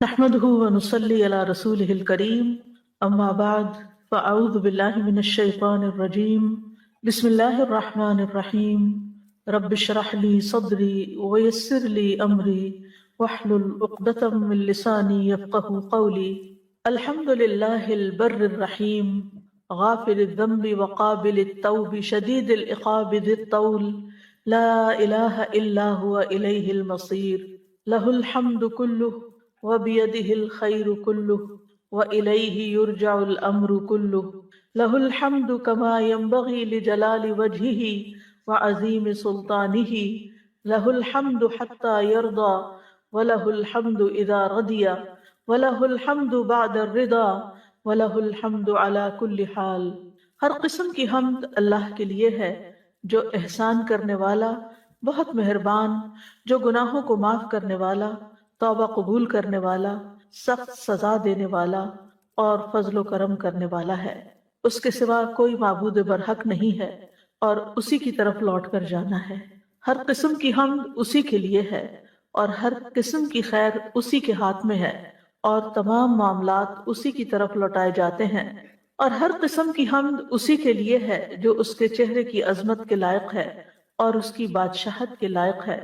نحمده ونصلي على رسوله الكريم أما بعد فأعوذ بالله من الشيطان الرجيم بسم الله الرحمن الرحيم رب اشرح لي صدري ويسر لي أمري واحلل عقدة من لساني يفقه قولي الحمد لله البر الرحيم غافل الذنب وقابل التوب شديد العقاب ذي الطول لا إله إلا هو إليه المصير له الحمد كله وبيده الخير كله وإليه يرجع الأمر كله له الحمد كما ينبغي لجلال وجهه وعظيم سلطانه له الحمد حتى يرضى وله الحمد إذا رضي وله الحمد بعد الرضا وله الحمد على كل حال۔ ہر قسم کی حمد اللہ کے لیے ہے جو احسان کرنے والا، بہت مہربان، جو گناہوں کو معاف کرنے والا، توبہ قبول کرنے والا، سخت سزا دینے والا اور فضل و کرم کرنے والا ہے۔ اس کے سوا کوئی معبود برحق نہیں ہے اور اسی کی طرف لوٹ کر جانا ہے۔ ہر قسم کی حمد اسی کے لیے ہے اور ہر قسم کی خیر اسی کے ہاتھ میں ہے اور تمام معاملات اسی کی طرف لوٹائے جاتے ہیں، اور ہر قسم کی حمد اسی کے لیے ہے جو اس کے چہرے کی عظمت کے لائق ہے اور اس کی بادشاہت کے لائق ہے۔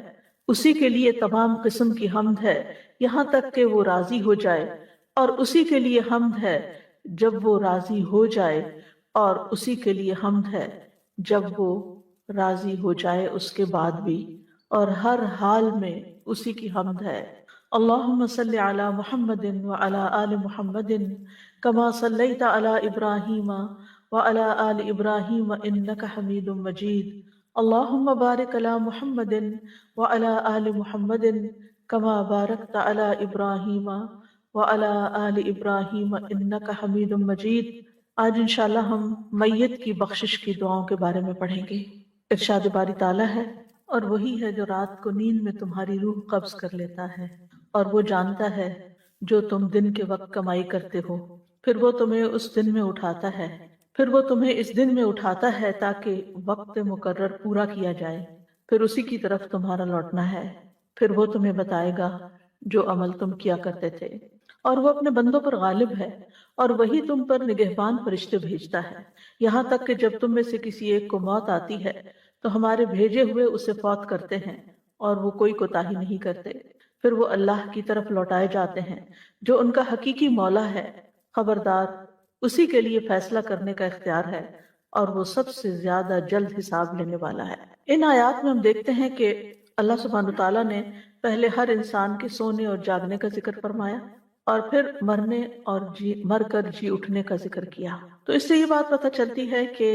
اسی کے لیے تمام قسم کی حمد ہے یہاں تک کہ وہ راضی ہو جائے، اور اسی کے لیے حمد ہے جب وہ راضی ہو جائے، اور اسی کے لیے حمد ہے جب وہ راضی ہو جائے اس کے بعد بھی، اور ہر حال میں اسی کی حمد ہے۔ اللہم صلی علی محمد وعلی آل محمد کما صلیت علی ابراہیم وعلی آل ابراہیم انک حمید مجید۔ اللہم بارک علی محمد وعلی آل محمد کما بارکت علی ابراہیم وعلی آل ابراہیم انک حمید مجید۔ آج انشاءاللہ ہم میت کی بخشش کی دعاؤں کے بارے میں پڑھیں گے۔ ارشاد باری تعالیٰ ہے، اور وہی ہے جو رات کو نیند میں تمہاری روح قبض کر لیتا ہے، اور وہ جانتا ہے جو تم دن کے وقت کمائی کرتے ہو، پھر وہ تمہیں اس دن میں اٹھاتا ہے، پھر وہ تمہیں اس دن میں اٹھاتا ہے تاکہ وقت مقرر پورا کیا جائے، پھر اسی کی طرف تمہارا لوٹنا ہے، پھر وہ تمہیں بتائے گا جو عمل تم کیا کرتے تھے، اور وہ اپنے بندوں پر غالب ہے، اور وہی تم پر نگہبان فرشتے بھیجتا ہے، یہاں تک کہ جب تم میں سے کسی ایک کو موت آتی ہے تو ہمارے بھیجے ہوئے اسے فوت کرتے ہیں، اور وہ کوئی کوتاہی نہیں کرتے، پھر وہ اللہ کی طرف لوٹائے جاتے ہیں جو ان کا حقیقی مولا ہے۔ خبردار، اسی کے لیے فیصلہ کرنے کا اختیار ہے، اور وہ سب سے زیادہ جلد حساب لینے والا ہے۔ ان آیات میں ہم دیکھتے ہیں کہ اللہ سبحانہ تعالیٰ نے پہلے ہر انسان کے سونے اور جاگنے کا ذکر فرمایا، اور پھر مرنے اور مر کر جی اٹھنے کا ذکر کیا۔ تو اس سے یہ بات پتہ چلتی ہے کہ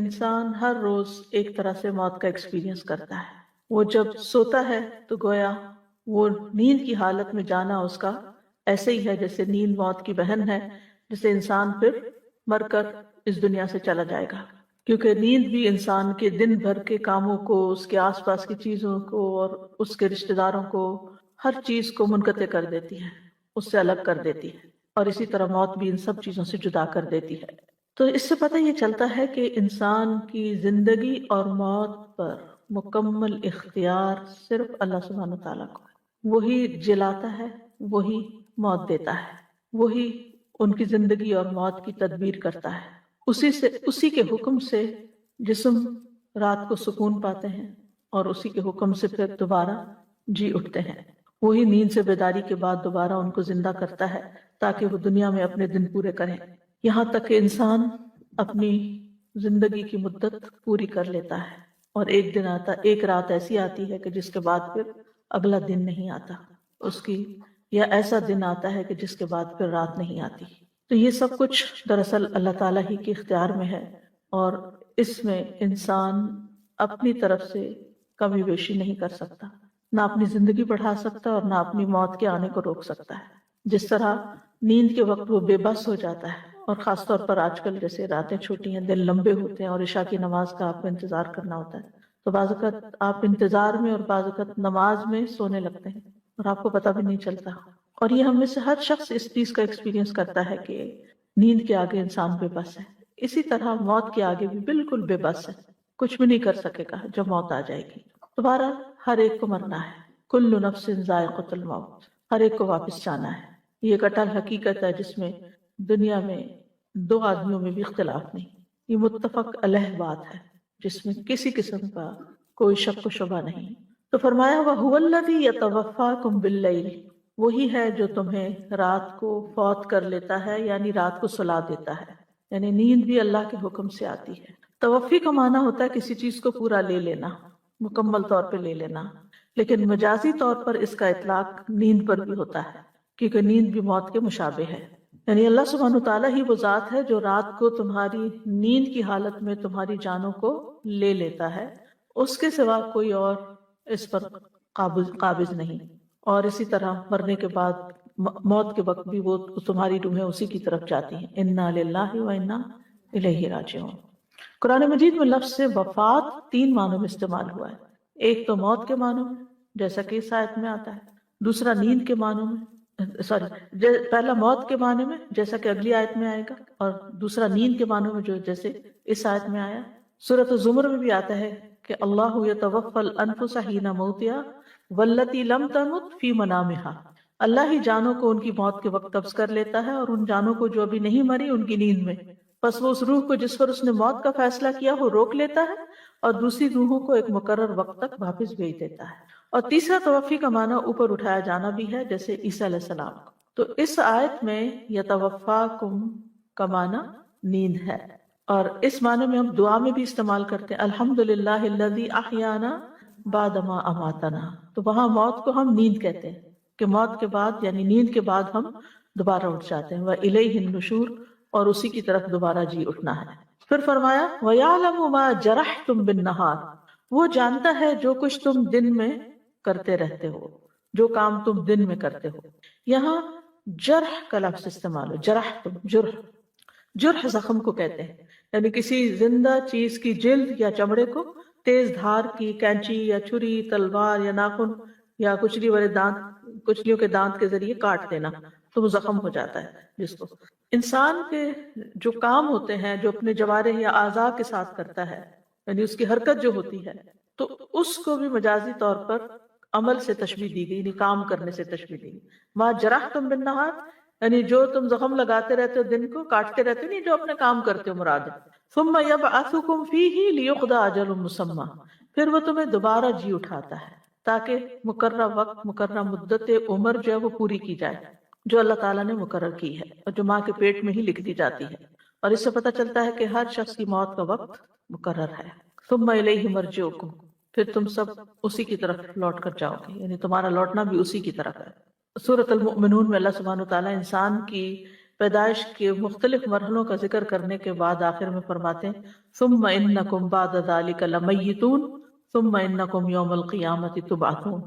انسان ہر روز ایک طرح سے موت کا ایکسپیرینس کرتا ہے۔ وہ جب سوتا ہے تو گویا وہ نیند کی حالت میں جانا اس کا ایسے ہی ہے جیسے نیند موت کی بہن ہے، جسے انسان پھر مر کر اس دنیا سے چلا جائے گا، کیونکہ نیند بھی انسان کے دن بھر کے کاموں کو، اس کے آس پاس کی چیزوں کو اور اس کے رشتہ داروں کو، ہر چیز کو منقطع کر دیتی ہے، اس سے الگ کر دیتی ہے، اور اسی طرح موت بھی ان سب چیزوں سے جدا کر دیتی ہے۔ تو اس سے پتہ یہ چلتا ہے کہ انسان کی زندگی اور موت پر مکمل اختیار صرف اللہ سبحانہ تعالیٰ کو ہے۔ وہی جلاتا ہے، وہی موت دیتا ہے، وہی ان کی زندگی اور موت کی تدبیر کرتا ہے۔ اسی کے حکم سے جسم رات کو سکون پاتے ہیں، اور اسی کے حکم سے پھر دوبارہ جی اٹھتے ہیں۔ وہی نیند سے بیداری کے بعد دوبارہ ان کو زندہ کرتا ہے تاکہ وہ دنیا میں اپنے دن پورے کریں، یہاں تک کہ انسان اپنی زندگی کی مدت پوری کر لیتا ہے، اور ایک رات ایسی آتی ہے کہ جس کے بعد پھر اگلا دن نہیں آتا اس کی، یا ایسا دن آتا ہے کہ جس کے بعد پھر رات نہیں آتی۔ تو یہ سب کچھ دراصل اللہ تعالیٰ ہی کے اختیار میں ہے، اور اس میں انسان اپنی طرف سے کمی بیشی نہیں کر سکتا، نہ اپنی زندگی بڑھا سکتا اور نہ اپنی موت کے آنے کو روک سکتا ہے۔ جس طرح نیند کے وقت وہ بے بس ہو جاتا ہے، اور خاص طور پر آج کل جیسے راتیں چھوٹی ہیں، دن لمبے ہوتے ہیں، اور عشاء کی نماز کا آپ کو انتظار کرنا ہوتا ہے، تو بعض اوقات آپ انتظار میں اور بعض اوقات نماز میں سونے لگتے ہیں اور آپ کو پتہ بھی نہیں چلتا۔ اور یہ ہم میں سے ہر شخص اس چیز کا ایکسپیرینس کرتا ہے کہ نیند کے آگے انسان بے بس ہے، اسی طرح موت کے آگے بھی بالکل بے بس ہے، کچھ بھی نہیں کر سکے گا جب موت آ جائے گی۔ دوبارہ ہر ایک کو مرنا ہے، کل نفس ذائقۃ الموت، ہر ایک کو واپس جانا ہے۔ یہ ایک اٹل حقیقت ہے جس میں دنیا میں دو آدمیوں میں بھی اختلاف نہیں، یہ متفق علیہ بات ہے جس میں کسی قسم کا کوئی شک و شبہ نہیں۔ تو فرمایا وَهُوَ الَّذِي يَتَوَفَّاكُم بِاللَّيْلِ، وہی ہے جو تمہیں رات کو فوت کر لیتا ہے، یعنی رات کو سلا دیتا ہے، یعنی نیند بھی اللہ کے حکم سے آتی ہے۔ توفی کا معنی ہوتا ہے کسی چیز کو پورا لے لینا، مکمل طور پہ لے لینا، لیکن مجازی طور پر اس کا اطلاق نیند پر بھی ہوتا ہے، کیونکہ نیند بھی موت کے مشابہ ہے۔ یعنی اللہ سبحانہ تعالیٰ ہی وہ ذات ہے جو رات کو تمہاری نیند کی حالت میں تمہاری جانوں کو لے لیتا ہے، اس کے سوا کوئی اور اس پر قابض نہیں، اور اسی طرح مرنے کے بعد موت کے وقت بھی وہ تمہاری روحیں اسی کی طرف جاتی ہیں۔ انا للہ و انا الیہ راجعون۔ قرآن مجید میں لفظ سے وفات 3 معنوں میں استعمال ہوا ہے، ایک تو موت کے معنوں میں جیسا کہ اس آیت میں آتا ہے، دوسرا نیند کے معنوں میں پہلا موت کے معنی میں جیسا کہ اگلی آیت میں آئے گا، اور دوسرا نیند کے معنوں میں جو جیسے اس آیت میں آیا۔ سورۃ الزمر میں بھی آتا ہے کہ اللہ یتوفی الانفس حین موتہا واللتی لم تمت فی منامہا، اللہ ہی جانوں کو ان کی موت کے وقت قبض کر لیتا ہے، اور ان جانوں کو جو ابھی نہیں مری ان کی نیند میں، پس وہ اس روح کو جس پر اس نے موت کا فیصلہ کیا وہ روک لیتا ہے اور دوسری روحوں کو ایک مقرر وقت تک واپس بھیج دیتا ہے۔ اور تیسرا توفی کا معنی اوپر اٹھایا جانا بھی ہے، جیسے عیسیٰ علیہ السلام۔ تو اس آیت میں یتوفاکم کا معنی نیند ہے، اور اس معنی میں ہم دعا میں بھی استعمال کرتے ہیں الحمدللہ الذی احیانا بعد ما اماتنا، تو وہاں موت کو ہم نیند کہتے ہیں کہ موت کے بعد یعنی نیند کے بعد ہم دوبارہ اٹھ جاتے ہیں، وَإِلَيْهِ النُّشُورُ، اور اسی کی طرف دوبارہ جی اٹھنا ہے۔ پھر فرمایا وَيَعْلَمُ مَا جَرَحْتُمْ بِالنَّهَارِ، وہ جانتا ہے جو کچھ تم دن میں کرتے رہتے ہو، جو کام تم دن میں کرتے ہو۔ یہاں جرح کا لفظ استعمال ہو، جرح تم، جرح زخم کو کہتے ہیں، یعنی کسی زندہ چیز کی جلد یا چمڑے کو تیز دھار کی کینچی یا چھری، تلوار یا ناخن یا کچلیوں کے دانت کے ذریعے کاٹ دینا تو وہ زخم ہو جاتا ہے۔ جس کو انسان کے جو کام ہوتے ہیں جو اپنے جوارح یا اعضاء کے ساتھ کرتا ہے، یعنی اس کی حرکت جو ہوتی ہے، تو اس کو بھی مجازی طور پر عمل سے تشبیہ دی گئی، یعنی کام کرنے سے تشبیہ دی گئی۔ ما جرحتم بالنہار، یعنی جو تم زخم لگاتے رہتے ہو دن کو، کاٹتے رہتے ہو، نہیں جو اپنے کام کرتے ہو مراد ہے۔ ثم یبعثکم فیہ لیقضی اجل مسمی، پھر وہ تمہیں دوبارہ جی اٹھاتا ہے تاکہ مقررہ وقت، مقررہ مدت عمر جو ہے وہ پوری کی جائے، جو اللہ تعالیٰ نے مقرر کی ہے اور جو ماں کے پیٹ میں ہی لکھ دی جاتی ہے۔ اور اس سے پتہ چلتا ہے کہ ہر شخص کی موت کا وقت مقرر ہے۔ ثم الیہ مرجعکم، پھر تم سب اسی کی طرف لوٹ کر جاؤ گے، یعنی تمہارا لوٹنا بھی اسی کی طرف ہے۔ سورۃ المؤمنون میں اللہ سبحانہ وتعالیٰ انسان کی پیدائش کے مختلف مرحلوں کا ذکر کرنے کے بعد آخر میں فرماتے ہیں ثم انکم بعد ذلک لمیتون ثم انکم یوم القیامۃ تبعثون،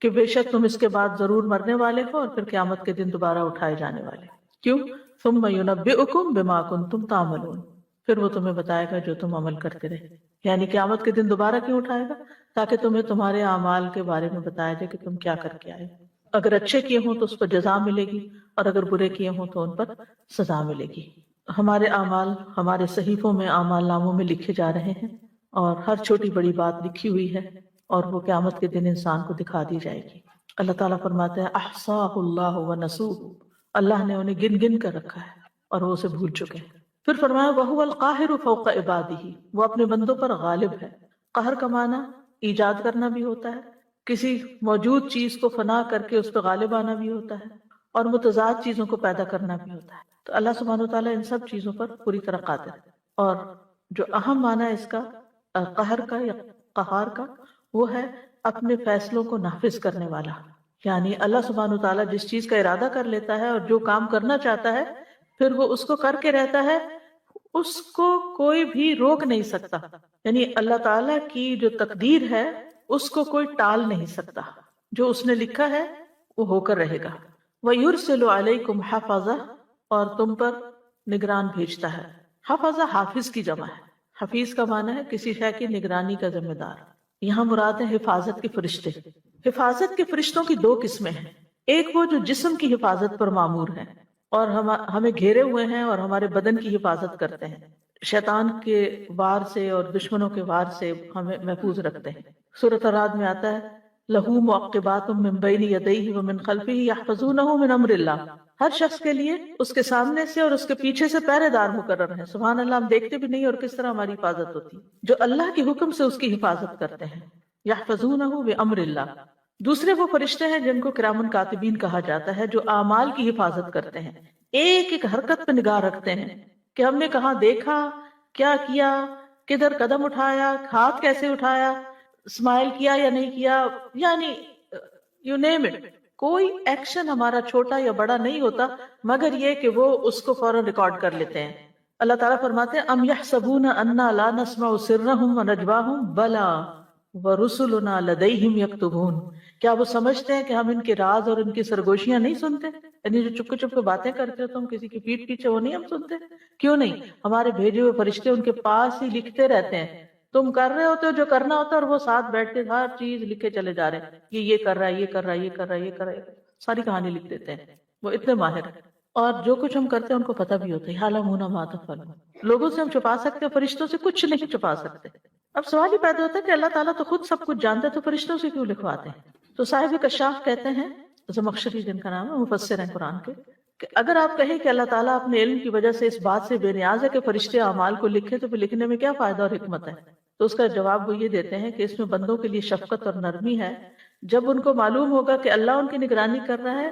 کہ بے شک تم اس کے بعد ضرور مرنے والے ہو اور پھر قیامت کے دن دوبارہ اٹھائے جانے والے۔ کیوں؟ ثم ینبئکم بما کنتم تعملون، پھر وہ تمہیں بتائے گا جو تم عمل کرتے رہے، یعنی قیامت کے دن دوبارہ کیوں اٹھائے گا؟ تاکہ تمہیں تمہارے اعمال کے بارے میں بتایا جائے کہ تم کیا کر کے آئے، اگر اچھے کیے ہوں تو اس پر جزا ملے گی، اور اگر برے کیے ہوں تو ان پر سزا ملے گی۔ ہمارے اعمال ہمارے صحیفوں میں، اعمال ناموں میں لکھے جا رہے ہیں، اور ہر چھوٹی بڑی بات لکھی ہوئی ہے، اور وہ قیامت کے دن انسان کو دکھا دی جائے گی۔ اللہ تعالیٰ فرماتے ہیں احصاہ اللہ ونسوہ، اللہ نے انہیں گن گن کر رکھا ہے اور وہ اسے بھول چکے ہیں۔ پھر فرمایا وَهُوَ الْقَاهِرُ فَوْقَ عِبَادِهِ، وہ اپنے بندوں پر غالب ہے۔ قہر کا معنی ایجاد کرنا بھی ہوتا ہے، کسی موجود چیز کو فنا کر کے اس پہ غالب آنا بھی ہوتا ہے، اور متضاد چیزوں کو پیدا کرنا بھی ہوتا ہے۔ تو اللہ سبحانہ وتعالیٰ ان سب چیزوں پر پوری طرح قادر ہے۔ اور جو اہم معنی ہے اس کا قہر کا یا قہار کا، وہ ہے اپنے فیصلوں کو نافذ کرنے والا، یعنی اللہ سبحانہ وتعالیٰ جس چیز کا ارادہ کر لیتا ہے اور جو کام کرنا چاہتا ہے پھر وہ اس کو کر کے رہتا ہے، اس کو کوئی بھی روک نہیں سکتا، یعنی اللہ تعالیٰ کی جو تقدیر ہے اس کو کوئی ٹال نہیں سکتا، جو اس نے لکھا ہے وہ ہو کر رہے گا۔ وَيُرْسِلُ عَلَيْكُمْ حَفَظَةً، اور تم پر نگران بھیجتا ہے۔ حفظہ حافظ کی جمع ہے، حفیظ کا معنی ہے کسی شے کی نگرانی کا ذمہ دار۔ یہاں مراد ہے حفاظت کے فرشتے۔ حفاظت کے فرشتوں کی 2 قسمیں ہیں، ایک وہ جو جسم کی حفاظت پر مامور ہیں اور ہمیں گھیرے ہوئے ہیں اور ہمارے بدن کی حفاظت کرتے ہیں، شیطان کے وار سے اور دشمنوں کے وار سے ہمیں محفوظ رکھتے ہیں۔ سورۃ الرعد میں آتا ہے لہو معقبات من بین یدیہ ومن خلفہ یحفظونہ من امر اللہ، ہر شخص کے لیے اس کے سامنے سے اور اس کے پیچھے سے پہرے دار مقرر ہیں. سبحان اللہ، ہم دیکھتے بھی نہیں اور کس طرح ہماری حفاظت ہوتی، جو اللہ کے حکم سے اس کی حفاظت کرتے ہیں. یحفظونہ بامر اللہ. دوسرے وہ فرشتے ہیں جن کو کرامن کاتبین کہا جاتا ہے، جو اعمال کی حفاظت کرتے ہیں، ایک ایک حرکت پہ نگاہ رکھتے ہیں کہ ہم نے کہاں دیکھا، کیا کیا، کدھر قدم اٹھایا، ہاتھ کیسے اٹھایا، اسمائل کیا یا نہیں کیا، یعنی یو نیم اٹ، کوئی ایکشن ہمارا چھوٹا یا بڑا نہیں ہوتا مگر یہ کہ وہ اس کو فوراً ریکارڈ کر لیتے ہیں. اللہ تعالیٰ فرماتے ہیں ام یحسبون انا لا نسمع سرهم ونجواهم بلا ورسلنا لدیہم یکتبون. کیا وہ سمجھتے ہیں کہ ہم ان کے راز اور ان کی سرگوشیاں نہیں سنتے؟ یعنی جو چپ چپ کے باتیں کرتے ہو تم کسی کی پیٹھ پیچھے، وہ نہیں ہم سنتے؟ کیوں نہیں؟ ہمارے بھیجے ہوئے فرشتے ان کے پاس ہی لکھتے رہتے ہیں. تم کر رہے ہوتے ہو جو کرنا ہوتا ہے اور وہ ساتھ بیٹھ کے ہر چیز لکھے چلے جا رہے ہیں، یہ کر رہا ہے، یہ کر رہا ہے، یہ کر رہا ہے، یہ کر رہا ہے، ساری کہانی لکھ دیتے ہیں. وہ اتنے ماہر ہیں اور جو کچھ ہم کرتے ہیں ان کو پتہ بھی ہوتا ہے. یعلمون ما تفعلون. لوگوں سے ہم چھپا سکتے ہیں، فرشتوں سے کچھ نہیں چھپا سکتے. اب سوال یہ پیدا ہوتا ہے کہ اللہ تعالیٰ تو خود سب کچھ جانتا ہے، تو فرشتوں سے کیوں لکھواتے ہیں؟ تو صاحب کشاف کہتے ہیں، زمخشری جن کا نام ہے، مفسر ہیں قرآن کے، کہ اگر آپ کہیں کہ اللہ تعالیٰ اپنے علم کی وجہ سے اس بات سے بے نیاز ہے کہ فرشتے اعمال کو لکھیں، تو پھر لکھنے میں کیا فائدہ اور حکمت ہے؟ تو اس کا جواب وہ یہ دیتے ہیں کہ اس میں بندوں کے لیے شفقت اور نرمی ہے. جب ان کو معلوم ہوگا کہ اللہ ان کی نگرانی کر رہا ہے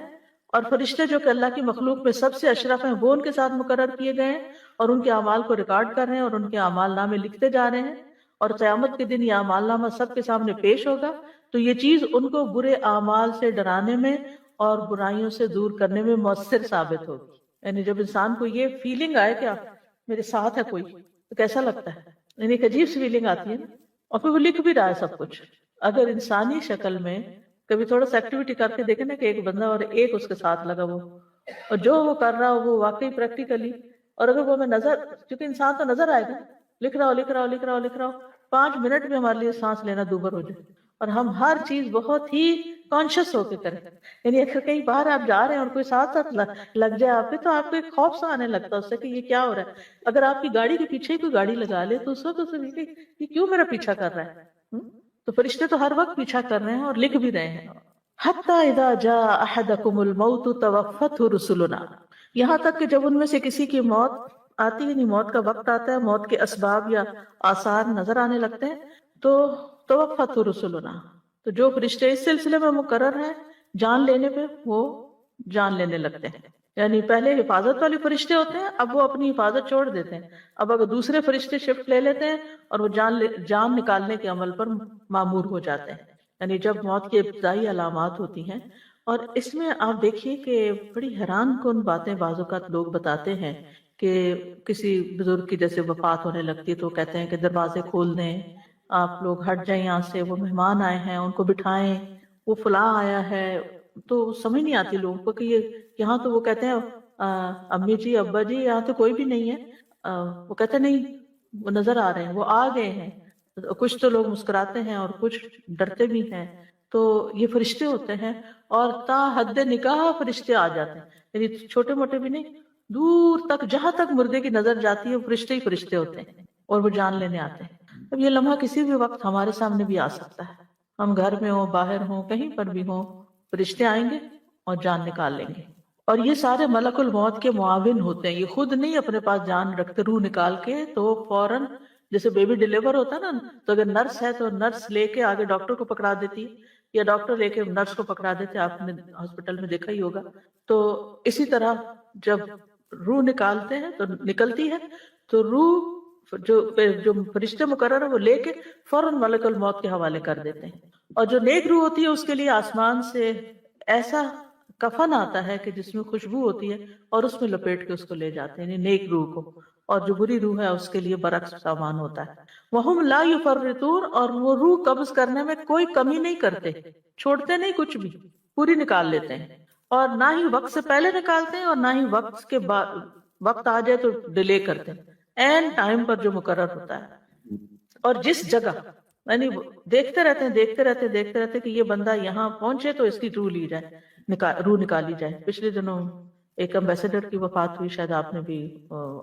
اور فرشتے جو کہ اللہ کی مخلوق میں سب سے اشرف ہیں وہ ان کے ساتھ مقرر کیے گئے ہیں اور ان کے اعمال کو ریکارڈ کر رہے ہیں اور ان کے اعمال نامے لکھتے جا رہے ہیں اور قیامت کے دن یہ اعمال نامہ سب کے سامنے پیش ہوگا، تو یہ چیز ان کو برے اعمال سے ڈرانے میں اور برائیوں سے دور کرنے میں مؤثر ثابت ہوگی. یعنی جب انسان کو یہ فیلنگ آئے کہ میرے ساتھ ہے کوئی، تو کیسا لگتا ہے؟ یعنی ایک عجیب سی فیلنگ آتی ہے نا. اور پھر وہ لکھ بھی رہا ہے سب کچھ. اگر انسانی شکل میں کبھی تھوڑا سا ایکٹیویٹی کر کے دیکھیں نا کہ ایک بندہ اور ایک اس کے ساتھ لگا وہ، اور جو وہ کر رہا ہو وہ واقعی پریکٹیکلی، اور اگر وہ ہمیں نظر، کیونکہ انسان تو نظر آئے گا، لکھ رہا ہو لکھ رہا ہو لکھ رہا ہو لکھ رہا ہو، 5 منٹ میں ہمارے لیے سانس لینا دوبر ہو جائے اور ہم ہر چیز بہت ہی کانشیس ہو کے کریں. یعنی اگر کہیں باہر آپ جا رہے ہیں اور کوئی ساتھ ساتھ لگ جائے آپ کے، تو آپ کو ایک خوف سا آنے لگتا ہے اس سے کہ یہ کیا ہو رہا ہے. اگر آپ کی گاڑی کے پیچھے کوئی گاڑی لگا لے تو اس وقت اسے یہ کیوں میرا پیچھا کر رہا ہے. تو فرشتے تو ہر وقت پیچھا کر رہے ہیں اور لکھ بھی رہے ہیں. حتی اذا جاء احدکم الموت توفته رسلنا. یہاں تک کہ جب ان میں سے کسی کی موت آتی ہے، یعنی موت کا وقت آتا ہے، موت کے اسباب یا آثار نظر آنے لگتے ہیں، تو توفته رسلنا، تو جو فرشتے اس سلسلے میں مقرر ہیں جان لینے پہ وہ جان لینے لگتے ہیں. یعنی پہلے حفاظت والے فرشتے ہوتے ہیں، اب وہ اپنی حفاظت چھوڑ دیتے ہیں، اب اگر دوسرے فرشتے شفٹ لے لیتے ہیں اور وہ جان نکالنے کے عمل پر مامور ہو جاتے ہیں. یعنی جب موت کی ابتدائی علامات ہوتی ہیں، اور اس میں آپ دیکھیے کہ بڑی حیران کن باتیں بعض اوقات لوگ بتاتے ہیں کہ کسی بزرگ کی جیسے وفات ہونے لگتی ہے تو کہتے ہیں کہ دروازے کھول دیں، آپ لوگ ہٹ جائیں یہاں سے، وہ مہمان آئے ہیں ان کو بٹھائیں، وہ فلاں آیا ہے. تو سمجھ نہیں آتی لوگوں کو کہ یہ یہاں تو وہ کہتے ہیں امی جی ابا جی یہاں تو کوئی بھی نہیں ہے، وہ کہتے نہیں وہ نظر آ رہے ہیں، وہ آ گئے ہیں. کچھ تو لوگ مسکراتے ہیں اور کچھ ڈرتے بھی ہیں. تو یہ فرشتے ہوتے ہیں اور تا حد نکاح فرشتے آ جاتے ہیں، یعنی چھوٹے موٹے بھی نہیں، دور تک جہاں تک مردے کی نظر جاتی ہے فرشتے ہی فرشتے ہوتے ہیں اور وہ جان لینے آتے ہیں. اب یہ لمحہ کسی بھی وقت ہمارے سامنے بھی آ سکتا ہے، ہم گھر میں ہوں، باہر ہوں، کہیں پر بھی ہوں، فرشتے آئیں گے اور جان نکال لیں گے. اور یہ سارے ملک الموت کے معاون ہوتے ہیں، یہ خود نہیں اپنے پاس جان رکھتے روح نکال کے، تو فوراً جیسے بیبی ڈیلیور ہوتا ہے نا، تو اگر نرس ہے تو نرس لے کے آگے ڈاکٹر کو پکڑا دیتی ہے یا ڈاکٹر لے کے نرس کو پکڑا دیتے، آپ نے ہاسپٹل میں دیکھا ہی ہوگا. تو اسی طرح جب روح نکالتے ہیں تو نکلتی ہے تو روح جو فرشتے مقرر ہے وہ لے کے فوراً ملک الموت کے حوالے کر دیتے ہیں. اور جو نیک روح ہوتی ہے اس کے لیے آسمان سے ایسا کفن آتا ہے کہ جس میں خوشبو ہوتی ہے اور اس میں لپیٹ کے اس کو لے جاتے ہیں، یعنی نیک روح کو. اور جو بری روح ہے اس کے لیے برعکس سامان ہوتا ہے. وَهُمْ لَا يُفَرِّطُونَ، اور وہ روح قبض کرنے میں کوئی کمی نہیں کرتے، چھوڑتے نہیں کچھ بھی، پوری نکال لیتے ہیں. اور نہ ہی وقت سے پہلے نکالتے ہیں اور نہ ہی وقت کے بعد، وقت آ جائے تو ڈیلے کرتے ہیں، این ٹائم پر جو مقرر ہوتا ہے. اور جس جگہ، یعنی دیکھتے رہتے ہیں دیکھتے رہتے دیکھتے رہتے کہ یہ بندہ یہاں پہنچے تو اس کی روح لی جائے، روح نکالی جائے. پچھلے دنوں ایک امبیسڈر کی وفات ہوئی، شاید آپ نے بھی،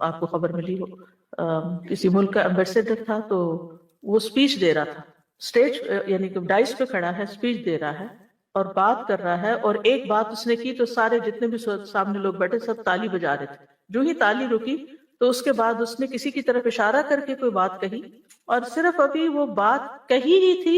آپ کو خبر ملی ہو، کسی ملک کا امبیسڈر تھا تو وہ سپیچ دے رہا تھا اسٹیج یعنی کہ ڈائس پہ کھڑا ہے، اسپیچ دے رہا ہے اور بات کر رہا ہے، اور ایک بات اس نے کی تو سارے جتنے بھی سامنے لوگ بیٹھے سب تالی بجا رہے تھے. جو ہی تالی رکی تو اس کے بعد اس نے کسی کی طرف اشارہ کر کے کوئی بات کہی، اور صرف ابھی وہ بات کہی ہی تھی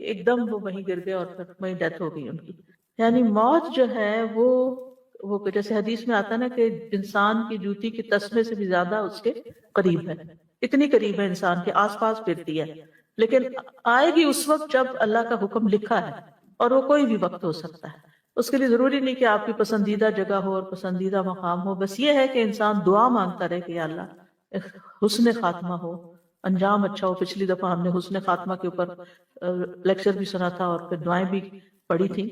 ایک دم وہ وہیں گر گئے اور پھر وہیں ڈیتھ ہو گئی ان کی. یعنی موت جو ہے وہ جیسے حدیث میں آتا ہے نا کہ انسان کی جوتی کی تسمے سے بھی زیادہ اس کے قریب ہے، اتنی قریب ہے انسان کے آس پاس پھرتی ہے، لیکن آئے گی اس وقت جب اللہ کا حکم لکھا ہے، اور وہ کوئی بھی وقت ہو سکتا ہے. اس کے لیے ضروری نہیں کہ آپ کی پسندیدہ جگہ ہو اور پسندیدہ مقام ہو، بس یہ ہے کہ انسان دعا مانگتا رہے کہ یا اللہ حسن خاتمہ ہو، انجام اچھا ہو. پچھلی دفعہ ہم نے حسن خاتمہ کے اوپر لیکچر بھی سنا تھا اور پھر دعائیں بھی پڑھی تھی.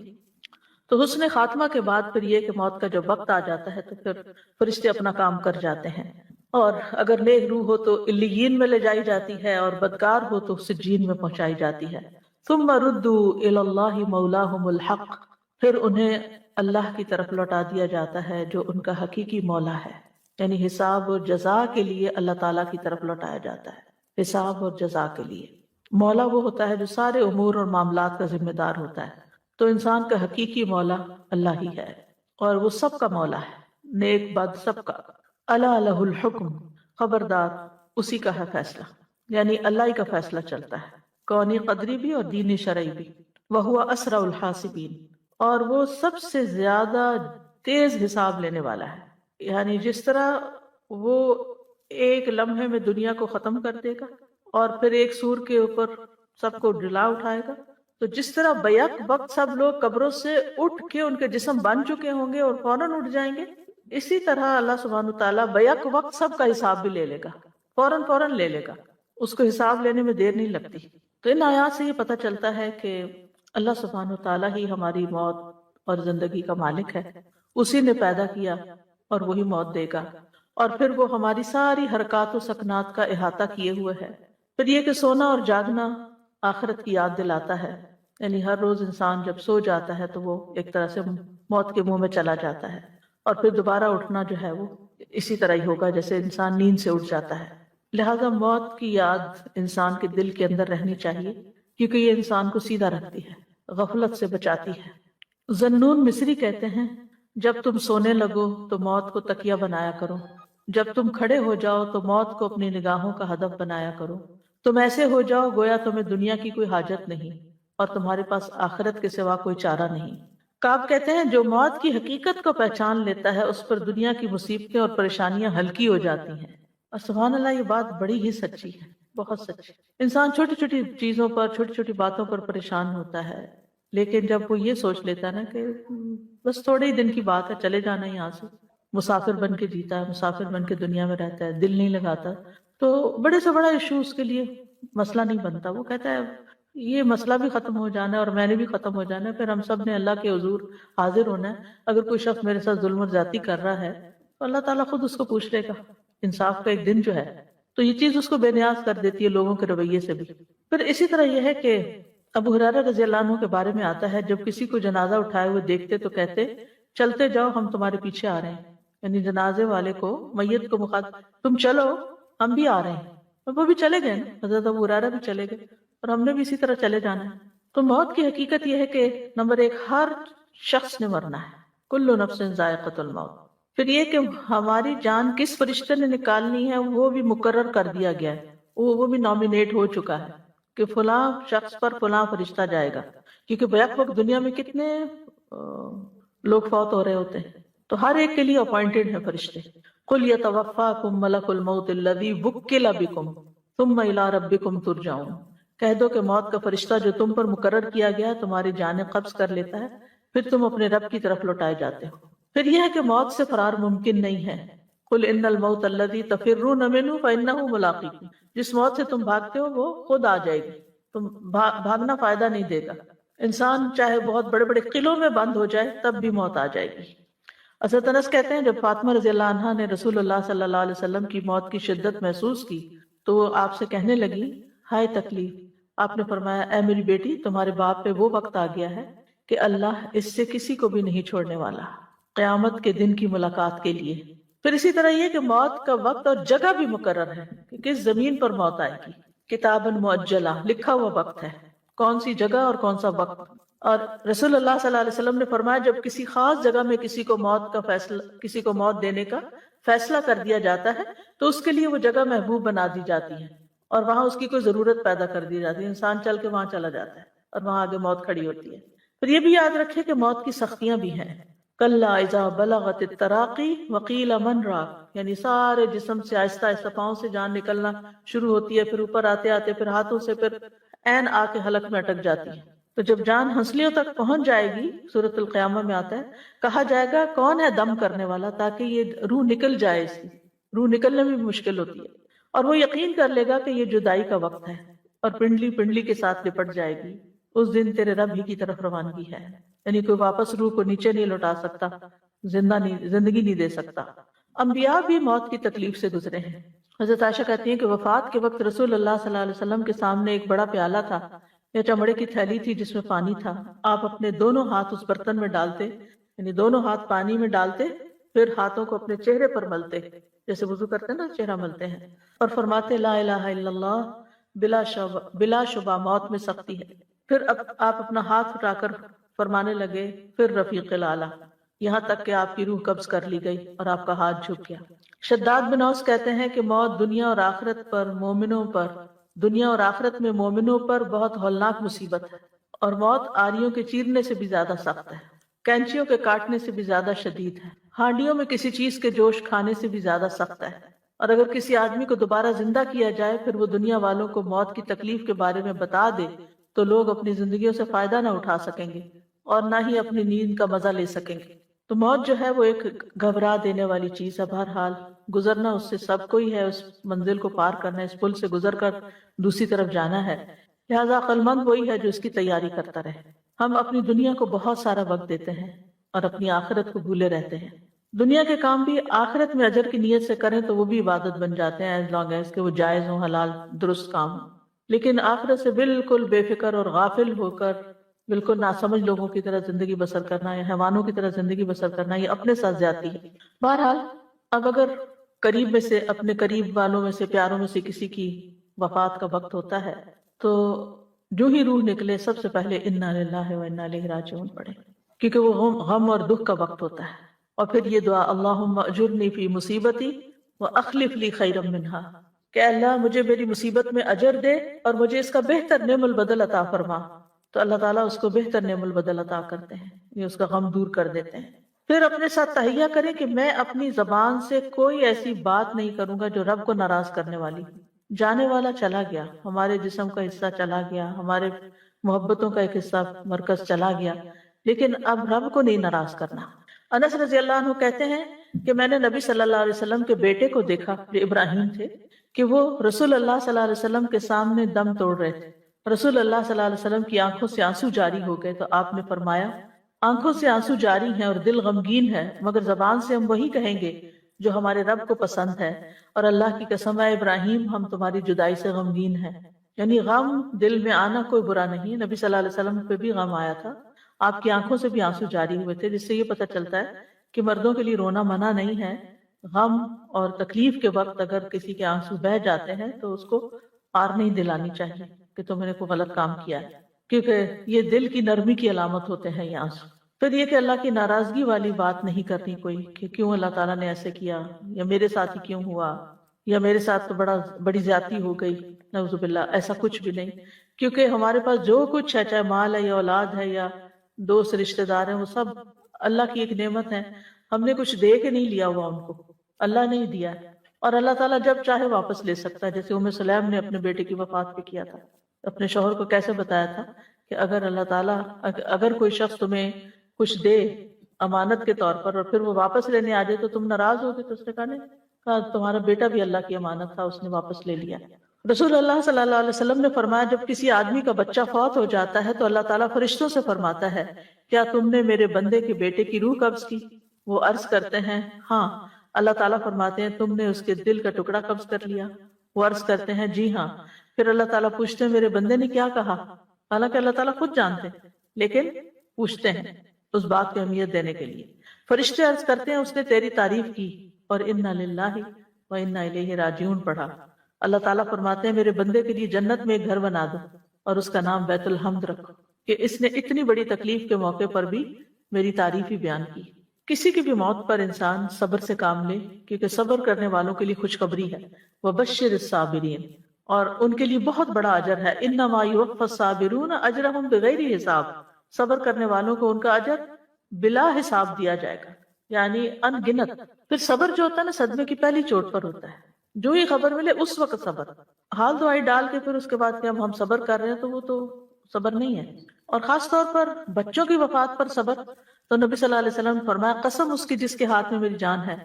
تو حسن خاتمہ کے بعد پھر یہ کہ موت کا جب وقت آ جاتا ہے تو پھر فرشتے اپنا کام کر جاتے ہیں، اور اگر نیک روح ہو تو علیین میں لے جائی جاتی ہے، اور بدکار ہو تو سجین میں پہنچائی جاتی ہے. ثم ردوا الی اللہ مولاہم الحق، پھر انہیں اللہ کی طرف لوٹا دیا جاتا ہے جو ان کا حقیقی مولا ہے. یعنی حساب اور جزا کے لیے اللہ تعالیٰ کی طرف لوٹایا جاتا ہے، حساب اور جزا کے لیے. مولا وہ ہوتا ہے جو سارے امور اور معاملات کا ذمہ دار ہوتا ہے، تو انسان کا حقیقی مولا اللہ ہی ہے، اور وہ سب کا مولا ہے، نیک بد سب کا. الا لہ الحکم، خبردار اسی کا ہے فیصلہ، یعنی اللہ ہی کا فیصلہ چلتا ہے، کونی قدری بھی اور دینی شرعی بھی. وہو اسرع الحاسبین، اور وہ سب سے زیادہ تیز حساب لینے والا ہے. یعنی جس طرح وہ ایک لمحے میں دنیا کو ختم کر دے گا اور پھر ایک سور کے اوپر سب کو ڈلا اٹھائے گا، تو جس طرح بیک وقت سب لوگ قبروں سے اٹھ کے ان کے جسم بن چکے ہوں گے اور فوراً اٹھ جائیں گے، اسی طرح اللہ سبحانہ تعالیٰ بیک وقت سب کا حساب بھی لے لے گا، فوراً لے لے گا، اس کو حساب لینے میں دیر نہیں لگتی. تو ان آیات سے یہ پتہ چلتا ہے کہ اللہ سبحانہ تعالیٰ ہی ہماری موت اور زندگی کا مالک ہے، اسی نے پیدا کیا اور وہی موت دے گا، اور پھر وہ ہماری ساری حرکات و سکنات کا احاطہ کیے ہوئے ہے. پھر یہ کہ سونا اور جاگنا آخرت کی یاد دلاتا ہے، یعنی ہر روز انسان جب سو جاتا ہے تو وہ ایک طرح سے موت کے منہ میں چلا جاتا ہے، اور پھر دوبارہ اٹھنا جو ہے وہ اسی طرح ہی ہوگا جیسے انسان نیند سے اٹھ جاتا ہے. لہذا موت کی یاد انسان کے دل کے اندر رہنی چاہیے، کیونکہ یہ انسان کو سیدھا رکھتی ہے، غفلت سے بچاتی ہے. ذنون مصری کہتے ہیں جب تم سونے لگو تو موت کو تکیہ بنایا کرو، جب تم کھڑے ہو جاؤ تو موت کو اپنی نگاہوں کا ہدف بنایا کرو، تم ایسے ہو جاؤ گویا تمہیں دنیا کی کوئی حاجت نہیں اور تمہارے پاس آخرت کے سوا کوئی چارہ نہیں. کعب کہتے ہیں جو موت کی حقیقت کو پہچان لیتا ہے اس پر دنیا کی مصیبتیں اور پریشانیاں ہلکی ہو جاتی ہیں. اور سبحان اللہ یہ بات بڑی ہی سچی ہے، بہت سچی. انسان چھوٹی چھوٹی چیزوں پر، چھوٹی چھوٹی باتوں پر پریشان ہوتا ہے، لیکن جب وہ یہ سوچ لیتا ہے نا کہ بس تھوڑے ہی دن کی بات ہے، چلے جانا یہاں سے، مسافر بن کے جیتا ہے، مسافر بن کے دنیا میں رہتا ہے، دل نہیں لگاتا، تو بڑے سے بڑا ایشو اس کے لیے مسئلہ نہیں بنتا. وہ کہتا ہے یہ مسئلہ بھی ختم ہو جانا ہے اور میں نے بھی ختم ہو جانا ہے، پھر ہم سب نے اللہ کے حضور حاضر ہونا ہے. اگر کوئی شخص میرے ساتھ ظلم اور زیادتی کر رہا ہے تو اللہ تعالیٰ خود اس کو پوچھ لے گا، انصاف کا ایک دن جو ہے. تو یہ چیز اس کو بے نیاز کر دیتی ہے لوگوں کے رویے سے بھی. پھر اسی طرح یہ ہے کہ ابو ہریرہ رضی اللہ عنہ کے بارے میں آتا ہے جب کسی کو جنازہ اٹھائے ہوئے دیکھتے تو کہتے چلتے جاؤ ہم تمہارے پیچھے آ رہے ہیں، یعنی جنازے والے کو، میت کو مخاطب، تم چلو ہم بھی آ رہے ہیں. اور وہ بھی چلے گئے، حضرت ابو ہریرہ بھی چلے گئے اور ہم نے بھی اسی طرح چلے جانا ہے. تو موت کی حقیقت یہ ہے کہ نمبر ایک، ہر شخص نے مرنا ہے، کل نفس ذائقۃ الموت. پھر یہ کہ ہماری جان کس فرشتے نے نکالنی ہے وہ بھی مقرر کر دیا گیا ہے، وہ بھی نامینیٹ ہو چکا ہے کہ فلاں شخص پر فلاں فرشتہ جائے گا. کیونکہ بیک وقت دنیا میں کتنے لوگ فوت ہو رہے ہوتے ہیں، تو ہر ایک کے لیے اپوائنٹڈ ہے فرشتے. قل یتوفاکم ملک الموت الذی وکل بکم ثم الی ربکم ترجعون. کہہ دو کہ موت کا فرشتہ جو تم پر مقرر کیا گیا ہے تمہاری جانیں قبض کر لیتا ہے، پھر تم اپنے رب کی طرف لوٹائے جاتے ہو. پھر یہ ہے کہ موت سے فرار ممکن نہیں ہے. قل ان الموت الذی تفرون منہ فانہ ملاقیکم. جس موت سے تم بھاگتے ہو وہ خود آ جائے گی، تم بھاگنا فائدہ نہیں دے گا. انسان چاہے بہت بڑے بڑے قلعوں میں بند ہو جائے تب بھی موت آ جائے گی. حضرت انس کہتے ہیں جب فاطمہ رضی اللہ عنہا نے رسول اللہ صلی اللہ علیہ وسلم کی موت کی شدت محسوس کی تو وہ آپ سے کہنے لگی ہائے تکلیف. آپ نے فرمایا اے میری بیٹی تمہارے باپ پہ وہ وقت آ گیا ہے کہ اللہ اس سے کسی کو بھی نہیں چھوڑنے والا قیامت کے دن کی ملاقات کے لیے. پھر اسی طرح یہ کہ موت کا وقت اور جگہ بھی مقرر ہے کہ کس زمین پر موت آئے گی. کتاباً مؤجلہ، لکھا ہوا وقت ہے. کون سی جگہ اور کون سا وقت. اور رسول اللہ صلی اللہ علیہ وسلم نے فرمایا جب کسی خاص جگہ میں کسی کو موت دینے کا فیصلہ کر دیا جاتا ہے تو اس کے لیے وہ جگہ محبوب بنا دی جاتی ہے اور وہاں اس کی کوئی ضرورت پیدا کر دی جاتی ہے. انسان چل کے وہاں چلا جاتا ہے اور وہاں آگے موت کھڑی ہوتی ہے. پھر یہ بھی یاد رکھے کہ موت کی سختیاں بھی ہیں. کلا اذا بلغت التراقی وقیل من راق، یعنی سارے جسم سے آہستہ آہستہ پاؤں سے جان نکلنا شروع ہوتی ہے، پھر اوپر آتے آتے پھر ہاتھوں سے، پھر عین آ کے حلق میں اٹک جاتی ہے. تو جب جان ہنسلیوں تک پہنچ جائے گی، سورۃ القیامہ میں آتا ہے، کہا جائے گا کون ہے دم کرنے والا تاکہ یہ روح نکل جائے. اس کی روح نکلنے میں بھی مشکل ہوتی ہے اور وہ یقین کر لے گا کہ یہ جدائی کا وقت ہے اور پنڈلی پنڈلی کے ساتھ لپٹ جائے گی. اس دن تیرے رب ہی کی طرف روانگی ہے، یعنی کوئی واپس روح کو نیچے نہیں لوٹا سکتا، زندگی نہیں دے سکتا. انبیاء بھی موت کی تکلیف سے گزرے ہیں. حضرت عائشہ کہتی ہیں کہ وفات کے وقت رسول اللہ صلی اللہ علیہ وسلم کے سامنے ایک بڑا پیالہ تھا یا چمڑے کی تھیلی تھی جس میں پانی تھا. آپ اپنے دونوں ہاتھ اس برتن میں ڈالتے، یعنی دونوں ہاتھ پانی میں ڈالتے، پھر ہاتھوں کو اپنے چہرے پر ملتے جیسے وضو کرتے ہیں نا، چہرہ ملتے ہیں، اور فرماتے لا الہ الا اللہ، بلا شبہ موت میں سختی ہے. پھر آپ اپنا ہاتھ اٹھا کر فرمانے لگے پھر رفیق الاعلی، یہاں تک کہ آپ کی روح قبض کر لی گئی اور آپ کا ہاتھ جھک گیا. شداد بن اوس کہتے ہیں کہ موت دنیا اور آخرت میں مومنوں پر بہت ہولناک مصیبت ہے، اور موت آریوں کے چیرنے سے بھی زیادہ سخت ہے، کینچیوں کے کاٹنے سے بھی زیادہ شدید ہے، ہانڈیوں میں کسی چیز کے جوش کھانے سے بھی زیادہ سخت ہے. اور اگر کسی آدمی کو دوبارہ زندہ کیا جائے پھر وہ دنیا والوں کو موت کی تکلیف کے بارے میں بتا دے تو لوگ اپنی زندگیوں سے فائدہ نہ اٹھا سکیں گے اور نہ ہی اپنی نیند کا مزہ لے سکیں گے. تو موت جو ہے وہ ایک گھبرا دینے والی چیز ہے. بہرحال گزرنا اس سے سب کو ہی ہے، اس منزل کو پار کرنا ہے، اس پل سے گزر کر دوسری طرف جانا ہے. لہذا عقل مند وہی ہے جو اس کی تیاری کرتا رہے. ہم اپنی دنیا کو بہت سارا وقت دیتے ہیں اور اپنی آخرت کو بھولے رہتے ہیں. دنیا کے کام بھی آخرت میں اجر کی نیت سے کریں تو وہ بھی عبادت بن جاتے ہیں، ایز لانگ ایز کہ وہ جائز ہوں، حلال درست کام ہوں. لیکن آخرت سے بالکل بے فکر اور غافل ہو کر بالکل ناسمجھ لوگوں کی طرح زندگی بسر کرنا یا حیوانوں کی طرح زندگی بسر کرنا یہ اپنے ساتھ زیادتی ہے. بہرحال اب اگر قریب میں سے، اپنے قریب والوں میں سے، پیاروں میں سے کسی کی وفات کا وقت ہوتا ہے تو جو ہی روح نکلے سب سے پہلے انا للہ و انا الیہ راجعون پڑھے، کیونکہ وہ غم اور دکھ کا وقت ہوتا ہے. اور پھر یہ دعا اللہم اجرنی فی مصیبتی واخلف لی خیرا منہا، کہ اللہ مجھے میری مصیبت میں اجر دے اور مجھے اس کا بہتر نعم البدل عطا فرما. تو اللہ تعالیٰ اس کو بہتر نعم البدل عطا کرتے ہیں، یہ اس کا غم دور کر دیتے ہیں. پھر اپنے ساتھ تہیہ کریں کہ میں اپنی زبان سے کوئی ایسی بات نہیں کروں گا جو رب کو ناراض کرنے والی. جانے والا چلا گیا، ہمارے جسم کا حصہ چلا گیا، ہمارے محبتوں کا ایک حصہ مرکز چلا گیا، لیکن اب رب کو نہیں ناراض کرنا. انس رضی اللہ عنہ کہتے ہیں کہ میں نے نبی صلی اللہ علیہ وسلم کے بیٹے کو دیکھا جو ابراہیم تھے کہ وہ رسول اللہ صلی اللہ علیہ وسلم کے سامنے دم توڑ رہے تھے. رسول اللہ صلی اللہ علیہ وسلم کی آنکھوں سے آنسو جاری ہو گئے تو آپ نے فرمایا آنکھوں سے آنسو جاری ہیں اور دل غمگین ہے، مگر زبان سے ہم وہی کہیں گے جو ہمارے رب کو پسند ہے، اور اللہ کی قسم ہے ابراہیم ہم تمہاری جدائی سے غمگین ہیں. یعنی غم دل میں آنا کوئی برا نہیں. نبی صلی اللہ علیہ وسلم پہ بھی غم آیا تھا، آپ کی آنکھوں سے بھی آنسو جاری ہوئے تھے، جس سے یہ پتہ چلتا ہے کہ مردوں کے لیے رونا منع نہیں ہے. غم اور تکلیف کے وقت اگر کسی کے آنسو بہہ جاتے ہیں تو اس کو آر نہیں دلانی چاہیے کہ تم نے کوئی غلط کام کیا ہے، کیونکہ یہ دل کی نرمی کی علامت ہوتے ہیں یہ آنسو. پھر یہ کہ اللہ کی ناراضگی والی بات نہیں کرنی کوئی کہ کیوں اللہ تعالیٰ نے ایسے کیا، یا میرے ساتھ ہی کیوں ہوا، یا میرے ساتھ تو بڑی زیادتی ہو گئی، نعوذ باللہ. ایسا کچھ بھی نہیں، کیونکہ ہمارے پاس جو کچھ ہے، چاہے مال ہے یا اولاد ہے یا دوست رشتہ دار ہیں، وہ سب اللہ کی ایک نعمت ہے. ہم نے کچھ دے کے نہیں لیا ہوا ان کو، اللہ نے ہی دیا ہے، اور اللہ تعالیٰ جب چاہے واپس لے سکتا ہے. جیسے ام سلیم نے اپنے بیٹے کی وفات پہ کیا تھا، اپنے شوہر کو کیسے بتایا تھا کہ اگر اللہ تعالیٰ اگر کوئی شخص تمہیں کچھ دے امانت کے طور پر اور پھر وہ واپس لینے آ جائے تو تم ناراض ہوگے. تو اس نے کہا تمہارا بیٹا بھی اللہ کی امانت تھا، اس نے واپس لے لیا. رسول اللہ صلی اللہ علیہ وسلم نے فرمایا جب کسی آدمی کا بچہ فوت ہو جاتا ہے تو اللہ تعالیٰ فرشتوں سے فرماتا ہے کیا تم نے میرے بندے کے بیٹے کی روح قبض کی؟ وہ عرض کرتے ہیں ہاں. اللہ تعالیٰ فرماتے ہیں تم نے اس کے دل کا ٹکڑا قبض کر لیا؟ وہ عرض کرتے ہیں جی ہاں. پھر اللہ تعالیٰ پوچھتے ہیں میرے بندے نے کیا کہا؟ حالانکہ اللہ تعالیٰ خود جانتے ہیں لیکن پوچھتے ہیں اس بات کی اہمیت دینے کے لیے. فرشتے عرض کرتے ہیں اس نے تیری تعریف کی اور انا للہ و انا الیہ راجعون پڑھا. اللہ تعالیٰ فرماتے ہیں میرے بندے کے لیے جنت میں ایک گھر بنا دو اور اس کا نام بیت الحمد رکھو کہ اس نے اتنی بڑی تکلیف کے موقع پر بھی میری تعریف ہی بیان کی۔ کسی کی بھی موت پر انسان صبر سے کام لے، کیونکہ صبر کرنے والوں کے لیے خوشخبری ہے، وبشر الصابرین، اور ان کے لیے بہت بڑا اجر ہے، انما یوفی الصابرون اجرهم بغیر حساب، صبر کرنے والوں کو ان کا اجر بلا حساب دیا جائے گا، یعنی ان گنت۔ پھر صبر جو ہوتا ہے نا صدمے کی پہلی چوٹ پر ہوتا ہے، جو ہی خبر ملے اس وقت صبر، حال دعائی ڈال کے پھر اس کے بعد کہ اب ہم صبر کر رہے ہیں تو وہ تو صبر نہیں ہے۔ اور خاص طور پر بچوں کی وفات پر صبر، تو نبی صلی اللہ علیہ وسلم نے فرمایا قسم اس کی جس کے ہاتھ میں میری جان ہے،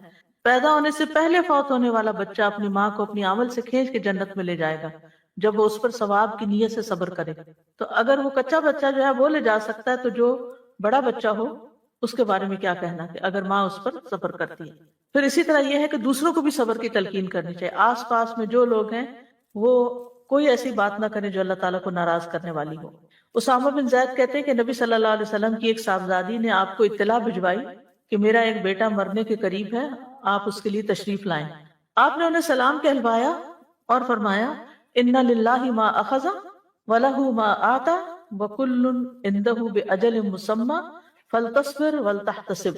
پیدا ہونے سے پہلے فوت ہونے والا بچہ اپنی ماں کو اپنی عمل سے کھینچ کے جنت میں لے جائے گا جب وہ اس پر ثواب کی نیت سے صبر کرے۔ تو اگر وہ کچا بچہ جو ہے وہ لے جا سکتا ہے تو جو بڑا بچہ ہو اس کے بارے میں کیا کہنا کہ اگر ماں اس پر صبر کرتی ہے۔ پھر اسی طرح یہ ہے کہ دوسروں کو بھی صبر کی تلقین کرنی چاہیے، آس پاس میں جو لوگ ہیں وہ کوئی ایسی بات نہ کریں جو اللہ تعالیٰ کو ناراض کرنے والی ہو۔ اسامہ بن زید کہتے ہیں کہ نبی صلی اللہ علیہ وسلم کی ایک صاحبزادی نے آپ کو اطلاع بھجوائی کہ میرا ایک بیٹا مرنے کے قریب ہے، آپ اس کے لیے تشریف لائیں۔ آپ نے انہیں سلام کہلوایا اور فرمایا ان للہ ما اخذ ولہ ما آتا وکل عندہ باجل مسمى فلتصبر ولتحتسب،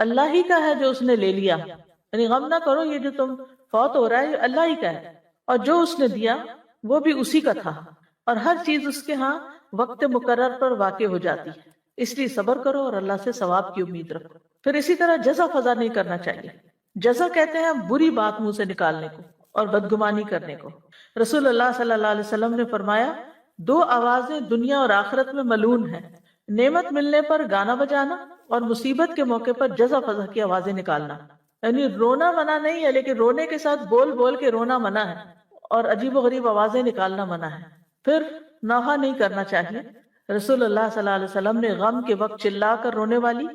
اللہ ہی کا ہے جو اس نے لے لیا، یعنی غم نہ کرو، یہ جو تم فوت ہو رہا ہے یہ اللہ ہی کا ہے، اور جو اس نے دیا وہ بھی اسی کا تھا، اور ہر چیز اس کے ہاں وقت مقرر پر واقع ہو جاتی ہے، اس لیے صبر کرو اور اللہ سے ثواب کی امید رکھو۔ پھر اسی طرح جزا فضا نہیں کرنا چاہیے، جزا کہتے ہیں بری بات منہ سے نکالنے کو اور بدگمانی کرنے کو۔ رسول اللہ صلی اللہ علیہ وسلم نے فرمایا دو آوازیں دنیا اور آخرت میں ملعون ہیں، نعمت ملنے پر گانا بجانا اور مصیبت کے موقع پر جزا فضا کی آوازیں نکالنا، یعنی رونا منع نہیں ہے لیکن رونے کے ساتھ بول بول کے رونا منع ہے، اور عجیب و غریب آوازیں نکالنا منع ہے۔ پھر نوحہ نہیں کرنا چاہیے، رسول اللہ صلی اللہ علیہ وسلم نے غم کے وقت چلا کر رونے والی،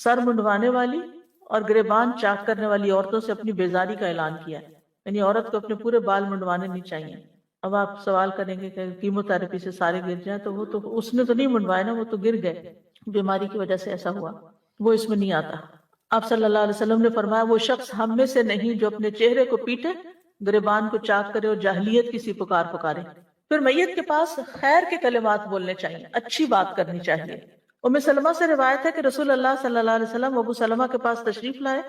سر منڈوانے والی اور گریبان چاک کرنے والی عورتوں سے اپنی بیزاری کا اعلان کیا ہے، یعنی عورت کو اپنے پورے بال منڈوانے نہیں چاہیے۔ اب آپ سوال کریں گے کہ کیمو تھراپی سے سارے گر جائیں، تو وہ تو اس نے تو نہیں منڈوائے نا، وہ تو گر گئے، بیماری کی وجہ سے ایسا ہوا، وہ اس میں نہیں آتا۔ آپ صلی اللہ علیہ وسلم نے فرمایا وہ شخص ہم میں سے نہیں جو اپنے چہرے کو پیٹے، گریبان کو چاک کرے اور جاہلیت کی سی پکار پکارے۔ پھر میت کے پاس خیر کے کلمات بولنے چاہیے، اچھی بات کرنی چاہیے۔ ام سلمہ سے روایت ہے کہ رسول اللہ صلی اللہ علیہ وسلم ابو سلمہ کے پاس تشریف لائے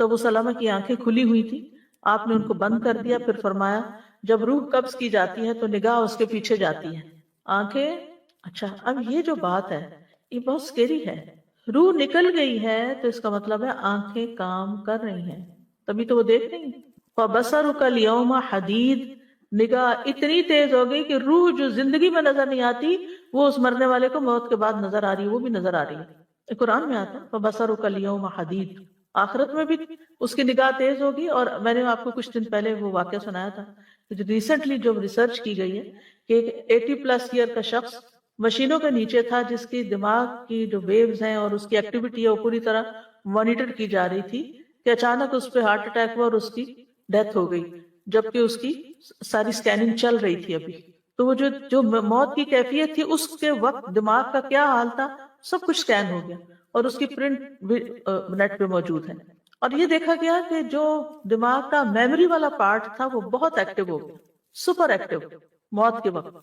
تو ابو سلمہ کی آنکھیں کھلی ہوئی تھی، آپ نے ان کو بند کر دیا، پھر فرمایا جب روح قبض کی جاتی ہے تو نگاہ اس کے پیچھے جاتی ہے، آنکھیں۔ اچھا، اب یہ جو بات ہے یہ بہت سکیری ہے، روح نکل گئی ہے تو اس کا مطلب ہے آنکھیں کام کر رہی ہیں، تبھی تو وہ دیکھ رہی ہیں۔ فَبَصَرُكَ الْيَوْمَ حَدِيدٌ، نگاہ اتنی تیز ہو گئی کہ روح جو زندگی میں نظر نہیں آتی وہ اس مرنے والے کو موت کے بعد نظر آ رہی ہے، وہ بھی نظر آ رہی ہے۔ قرآن میں آتا ہے فَبَصَرُكَ الْيَوْمَ حَدِيدٌ، آخرت میں بھی اس کی نگاہ تیز ہوگی۔ اور میں نے آپ کو کچھ دن پہلے وہ واقعہ سنایا تھا، ریسنٹلی جو ریسرچ کی گئی ہے کہ ایک 80+ ایئر کا شخص مشینوں کے نیچے تھا جس کی دماغ کی جو ویوز ہیں اور اس کی ایکٹیویٹی ہے وہ پوری طرح مانیٹر کی جا رہی تھی، کہ اچانک اس پہ ہارٹ اٹیک ہوا اور اس کی ڈیتھ ہو گئی، جبکہ اس کی ساری سکیننگ چل رہی تھی ابھی۔ تو وہ جو موت کی کیفیت تھی اس کے وقت دماغ کا کیا حال تھا سب کچھ سکین ہو گیا، اور اس کی پرنٹ بھی نیٹ پہ موجود ہے۔ اور یہ دیکھا گیا کہ جو دماغ کا میموری والا پارٹ تھا وہ بہت ایکٹیو ہو گیا، سپر ایکٹیو، موت کے وقت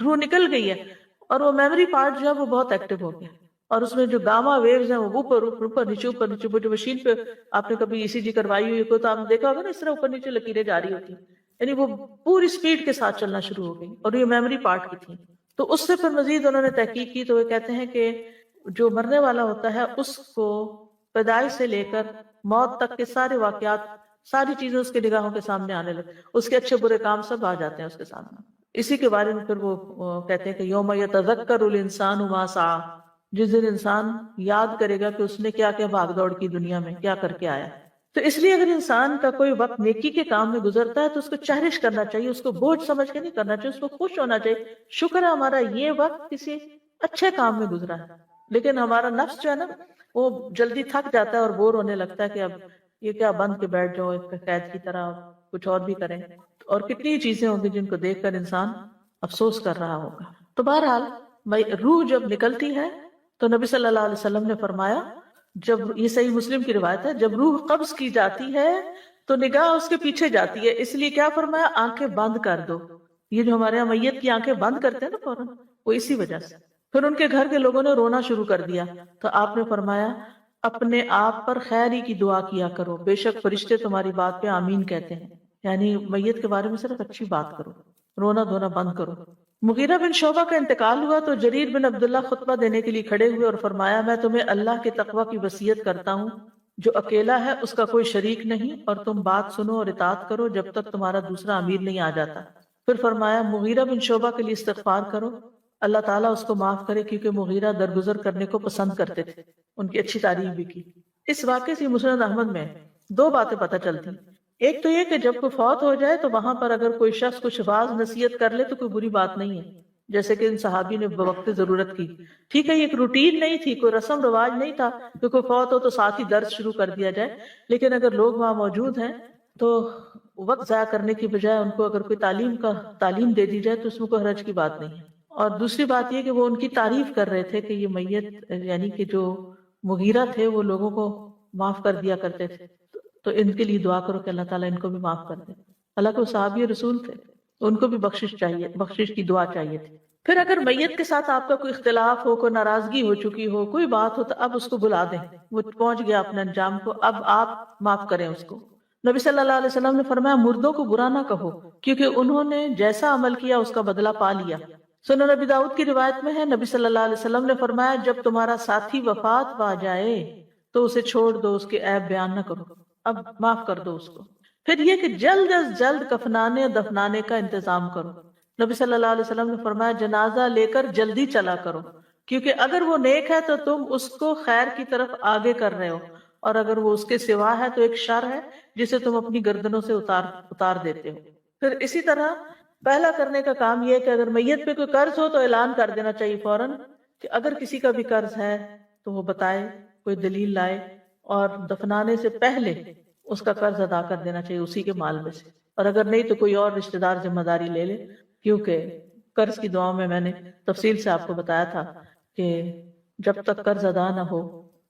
روح نکل گئی ہے اور وہ میموری پارٹ جو ہے وہ بہت ایکٹیو ہو گیا، اور اس میں جو گاما ویوز ہیں وہ اوپر نیچے اوپر نیچے، جو مشین پہ آپ نے کبھی ECG کروائی ہوئی کو تو آپ نے دیکھا ہوگا نا اس طرح اوپر نیچے لکیریں جاری ہوتی ہیں، یعنی وہ پوری سپیڈ کے ساتھ چلنا شروع ہو گئی، اور یہ میموری پارٹ کی تھی۔ تو اس سے پھر مزید انہوں نے تحقیق کی تو وہ کہتے ہیں کہ جو مرنے والا ہوتا ہے اس کو پیدائش سے لے کر موت تک کے سارے واقعات، ساری چیزیں اس کے نگاہوں کے سامنے آنے لگے، اس کے اچھے برے کام سب آ جاتے ہیں اس کے سامنے۔ اسی کے بارے میں پھر وہ کہتے ہیں کہ یوم یتذکر الانسان ما سعی، جس دن انسان یاد کرے گا کہ اس نے کیا کیا بھاگ دوڑ کی دنیا میں، کیا کر کے آیا۔ تو اس لیے اگر انسان کا کوئی وقت نیکی کے کام میں گزرتا ہے تو اس کو چیریش کرنا چاہیے، اس کو بوجھ سمجھ کے نہیں کرنا چاہیے، اس کو خوش ہونا چاہیے، شکر ہے ہمارا یہ وقت کسی اچھے کام میں گزرا ہے۔ لیکن ہمارا نفس جو ہے نا وہ جلدی تھک جاتا ہے اور بور ہونے لگتا ہے کہ اب یہ کیا بند کے بیٹھ جاؤ ایک قید کی طرح، کچھ اور بھی کریں، اور کتنی چیزیں ہوں گی جن کو دیکھ کر انسان افسوس کر رہا ہوگا۔ تو بہرحال روح جب نکلتی ہے تو نبی صلی اللہ علیہ وسلم نے فرمایا، جب یہ صحیح مسلم کی روایت ہے، جب روح قبض کی جاتی ہے تو نگاہ اس کے پیچھے جاتی ہے، اس لیے کیا فرمایا، آنکھیں بند کر دو، یہ جو ہمارے یہاں میت کی آنکھیں بند کرتے ہیں نا فوراً، وہ اسی وجہ سے۔ پھر ان کے گھر کے لوگوں نے رونا شروع کر دیا، تو آپ نے فرمایا اپنے آپ پر خیر ہی کی دعا کیا کرو، بے شک فرشتے تمہاری بات پہ آمین کہتے ہیں، یعنی میت کے بارے میں صرف اچھی بات کرو، رونا دھونا بند کرو۔ مغیرہ بن شعبہ کا انتقال ہوا تو جریر بن عبداللہ خطبہ دینے کے لیے کھڑے ہوئے اور فرمایا میں تمہیں اللہ کے تقوی کی وصیت کرتا ہوں، جو اکیلا ہے اس کا کوئی شریک نہیں، اور تم بات سنو اور اطاعت کرو جب تک تمہارا دوسرا امیر نہیں آ جاتا۔ پھر فرمایا مغیرہ بن شعبہ کے لیے استغفار کرو، اللہ تعالیٰ اس کو معاف کرے، کیونکہ مغیرہ درگزر کرنے کو پسند کرتے تھے، ان کی اچھی تعریف بھی کی۔ اس واقعے سے مسند احمد میں دو باتیں پتہ چلتی، ایک تو یہ کہ جب کوئی فوت ہو جائے تو وہاں پر اگر کوئی شخص کچھ واعظ نصیحت کر لے تو کوئی بری بات نہیں ہے، جیسے کہ ان صحابی نے بوقت ضرورت کی۔ ٹھیک ہے، یہ ایک روٹین نہیں تھی، کوئی رسم رواج نہیں تھا کہ کوئی فوت ہو تو ساتھ ہی درس شروع کر دیا جائے، لیکن اگر لوگ وہاں موجود ہیں تو وقت ضائع کرنے کی بجائے ان کو اگر کوئی تعلیم دے دی جائے تو اس میں کوئی حرج کی بات نہیں ہے۔ اور دوسری بات یہ کہ وہ ان کی تعریف کر رہے تھے کہ یہ میت یعنی کہ جو مغیرہ تھے وہ لوگوں کو معاف کر دیا کرتے تھے، تو ان کے لیے دعا کرو کہ اللہ تعالیٰ ان کو بھی معاف کر دے۔ اللہ کو صحابی رسول تھے، ان کو بھی بخشش کی دعا چاہیے تھی۔ پھر اگر میت کے ساتھ آپ کا کوئی اختلاف ہو، کوئی ناراضگی ہو چکی ہو، کوئی بات ہو، تو اب اس کو بلا دیں، وہ پہنچ گیا اپنے انجام کو، اب آپ معاف کریں اس کو۔ نبی صلی اللہ علیہ وسلم نے فرمایا مردوں کو برا نہ کہو، کیونکہ انہوں نے جیسا عمل کیا اس کا بدلہ پا لیا۔ سنن نبی داؤد کی روایت میں ہے نبی صلی اللہ علیہ وسلم نے فرمایا جب تمہارا ساتھی وفات پا جائے تو اسے چھوڑ دو، اس کے عیب بیان نہ کرو، اب معاف کر دو اس کو۔ پھر یہ کہ جلد از جلد کفنانے اور دفنانے کا انتظام کرو۔ نبی صلی اللہ علیہ وسلم نے فرمایا جنازہ لے کر جلدی چلا کرو، کیونکہ اگر وہ نیک ہے تو تم اس کو خیر کی طرف آگے کر رہے ہو، اور اگر وہ اس کے سوا ہے تو ایک شر ہے جسے تم اپنی گردنوں سے اتار دیتے ہو۔ پھر اسی طرح پہلا کرنے کا کام یہ ہے کہ اگر میت پہ کوئی قرض ہو تو اعلان کر دینا چاہیے فوراً کہ اگر کسی کا بھی قرض ہے تو وہ بتائے، کوئی دلیل لائے، اور دفنانے سے پہلے اس کا قرض ادا کر دینا چاہیے اسی کے مال میں سے، اور اگر نہیں تو کوئی اور رشتہ دار ذمہ داری لے لے، کیونکہ قرض کی دعاؤں میں نے تفصیل سے آپ کو بتایا تھا کہ جب تک قرض ادا نہ ہو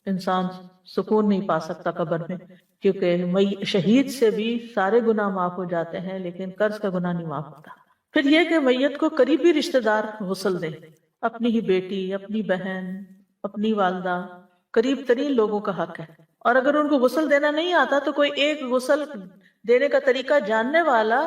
انسان سکون نہیں پا سکتا قبر میں، کیونکہ شہید سے بھی سارے گناہ معاف ہو جاتے ہیں لیکن قرض کا گناہ نہیں معاف ہوتا۔ پھر یہ کہ میت کو قریبی رشتہ دار غسل دیں، اپنی ہی بیٹی، اپنی بہن، اپنی والدہ، قریب ترین لوگوں کا حق ہے، اور اگر ان کو غسل دینا نہیں آتا تو کوئی ایک غسل دینے کا طریقہ جاننے والا